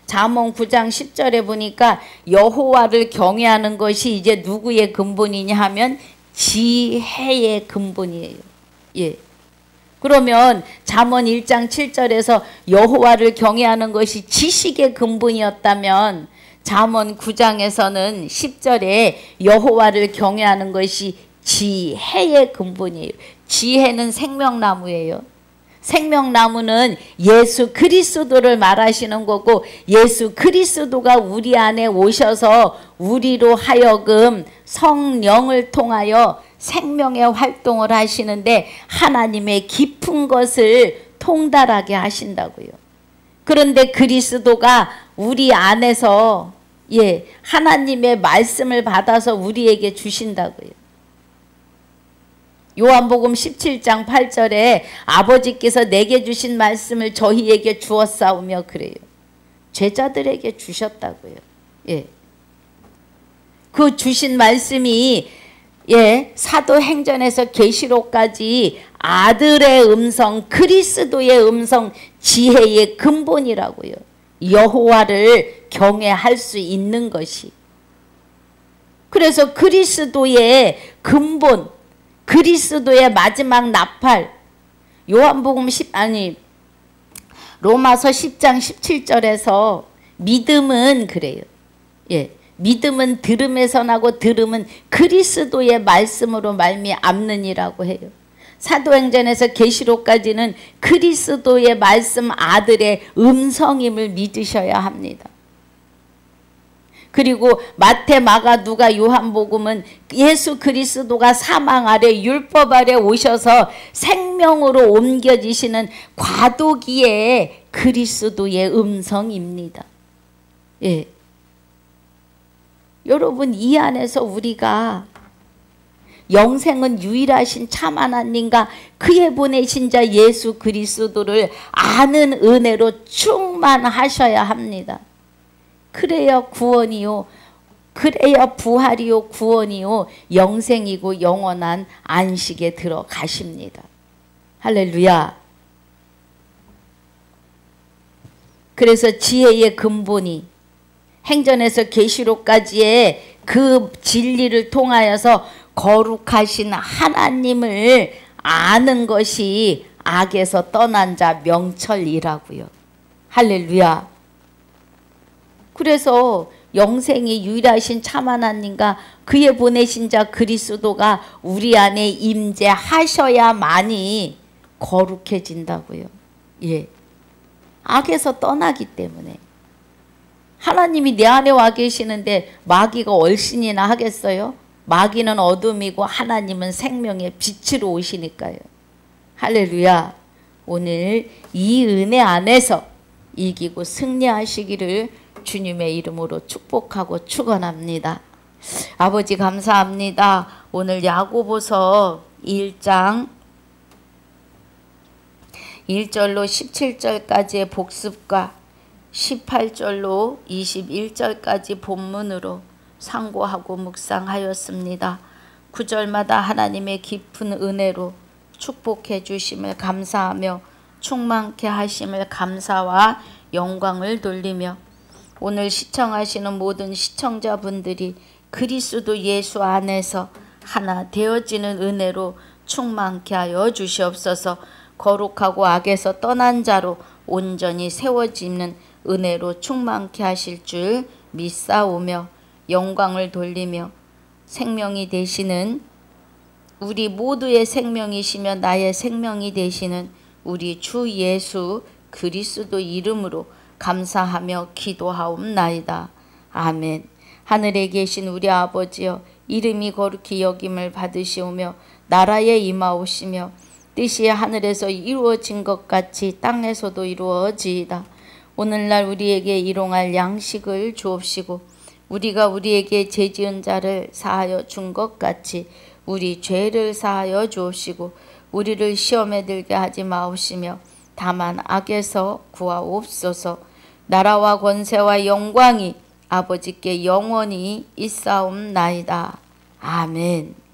잠언 9장 10절에 보니까 여호와를 경외하는 것이 이제 누구의 근본이냐 하면 지혜의 근본이에요. 그러면 잠언 1장 7절에서 여호와를 경외하는 것이 지식의 근본이었다면 잠언 9장에서는 10절에 여호와를 경외하는 것이 지혜의 근본이에요. 지혜는 생명나무예요. 생명나무는 예수 그리스도를 말하시는 거고 예수 그리스도가 우리 안에 오셔서 우리로 하여금 성령을 통하여 생명의 활동을 하시는데 하나님의 깊은 것을 통달하게 하신다고요. 그런데 그리스도가 우리 안에서 하나님의 말씀을 받아서 우리에게 주신다고요. 요한복음 17장 8절에 아버지께서 내게 주신 말씀을 저희에게 주었사오며 그래요. 제자들에게 주셨다고요. 그 주신 말씀이 사도행전에서 계시록까지 아들의 음성, 그리스도의 음성, 지혜의 근본이라고요. 여호와를 경외할 수 있는 것이. 그래서 그리스도의 근본, 그리스도의 마지막 나팔, 요한복음 로마서 10장 17절에서 믿음은 그래요. 예, 믿음은 들음에서 나고 들음은 그리스도의 말씀으로 말미암느니라고 해요. 사도행전에서 계시록까지는 그리스도의 말씀 아들의 음성임을 믿으셔야 합니다. 그리고 마태, 마가, 누가, 요한복음은 예수 그리스도가 사망 아래 율법 아래 오셔서 생명으로 옮겨지시는 과도기의 그리스도의 음성입니다. 예. 여러분, 이 안에서 우리가 영생은 유일하신 참 하나님과 그의 보내신 자 예수 그리스도를 아는 은혜로 충만하셔야 합니다. 그래야 구원이요, 그래야 부활이요, 구원이요, 영생이고 영원한 안식에 들어가십니다. 할렐루야. 그래서 지혜의 근본이 행전에서 계시록까지의 그 진리를 통하여서 거룩하신 하나님을 아는 것이 악에서 떠난 자 명철이라고요. 할렐루야. 그래서 영생이 유일하신 참 하나님과 그의 보내신 자 그리스도가 우리 안에 임재하셔야만이 거룩해진다고요. 예. 악에서 떠나기 때문에. 하나님이 내 안에 와 계시는데 마귀가 얼씬이나 하겠어요? 마귀는 어둠이고 하나님은 생명의 빛으로 오시니까요. 할렐루야. 오늘 이 은혜 안에서 이기고 승리하시기를 주님의 이름으로 축복하고 축원합니다. 아버지 감사합니다. 오늘 야고보서 1장 1절로 17절까지의 복습과 18절로 21절까지 본문으로 상고하고 묵상하였습니다. 9절마다 하나님의 깊은 은혜로 축복해 주심을 감사하며 충만케 하심을 감사와 영광을 돌리며 오늘 시청하시는 모든 시청자분들이 그리스도 예수 안에서 하나 되어지는 은혜로 충만케 하여 주시옵소서. 거룩하고 악에서 떠난 자로 온전히 세워지는 은혜로 충만케 하실 줄 믿사오며 영광을 돌리며 생명이 되시는 우리 모두의 생명이시며 나의 생명이 되시는 우리 주 예수 그리스도 이름으로 감사하며 기도하옵나이다. 아멘. 하늘에 계신 우리 아버지여, 이름이 거룩히 여김을 받으시오며 나라에 임하오시며 뜻이 하늘에서 이루어진 것 같이 땅에서도 이루어지이다. 오늘날 우리에게 일용할 양식을 주옵시고 우리가 우리에게 죄지은 자를 사하여 준 것 같이 우리 죄를 사하여 주옵시고 우리를 시험에 들게 하지 마옵시며 다만 악에서 구하옵소서. 나라와 권세와 영광이 아버지께 영원히 있사옵나이다. 아멘.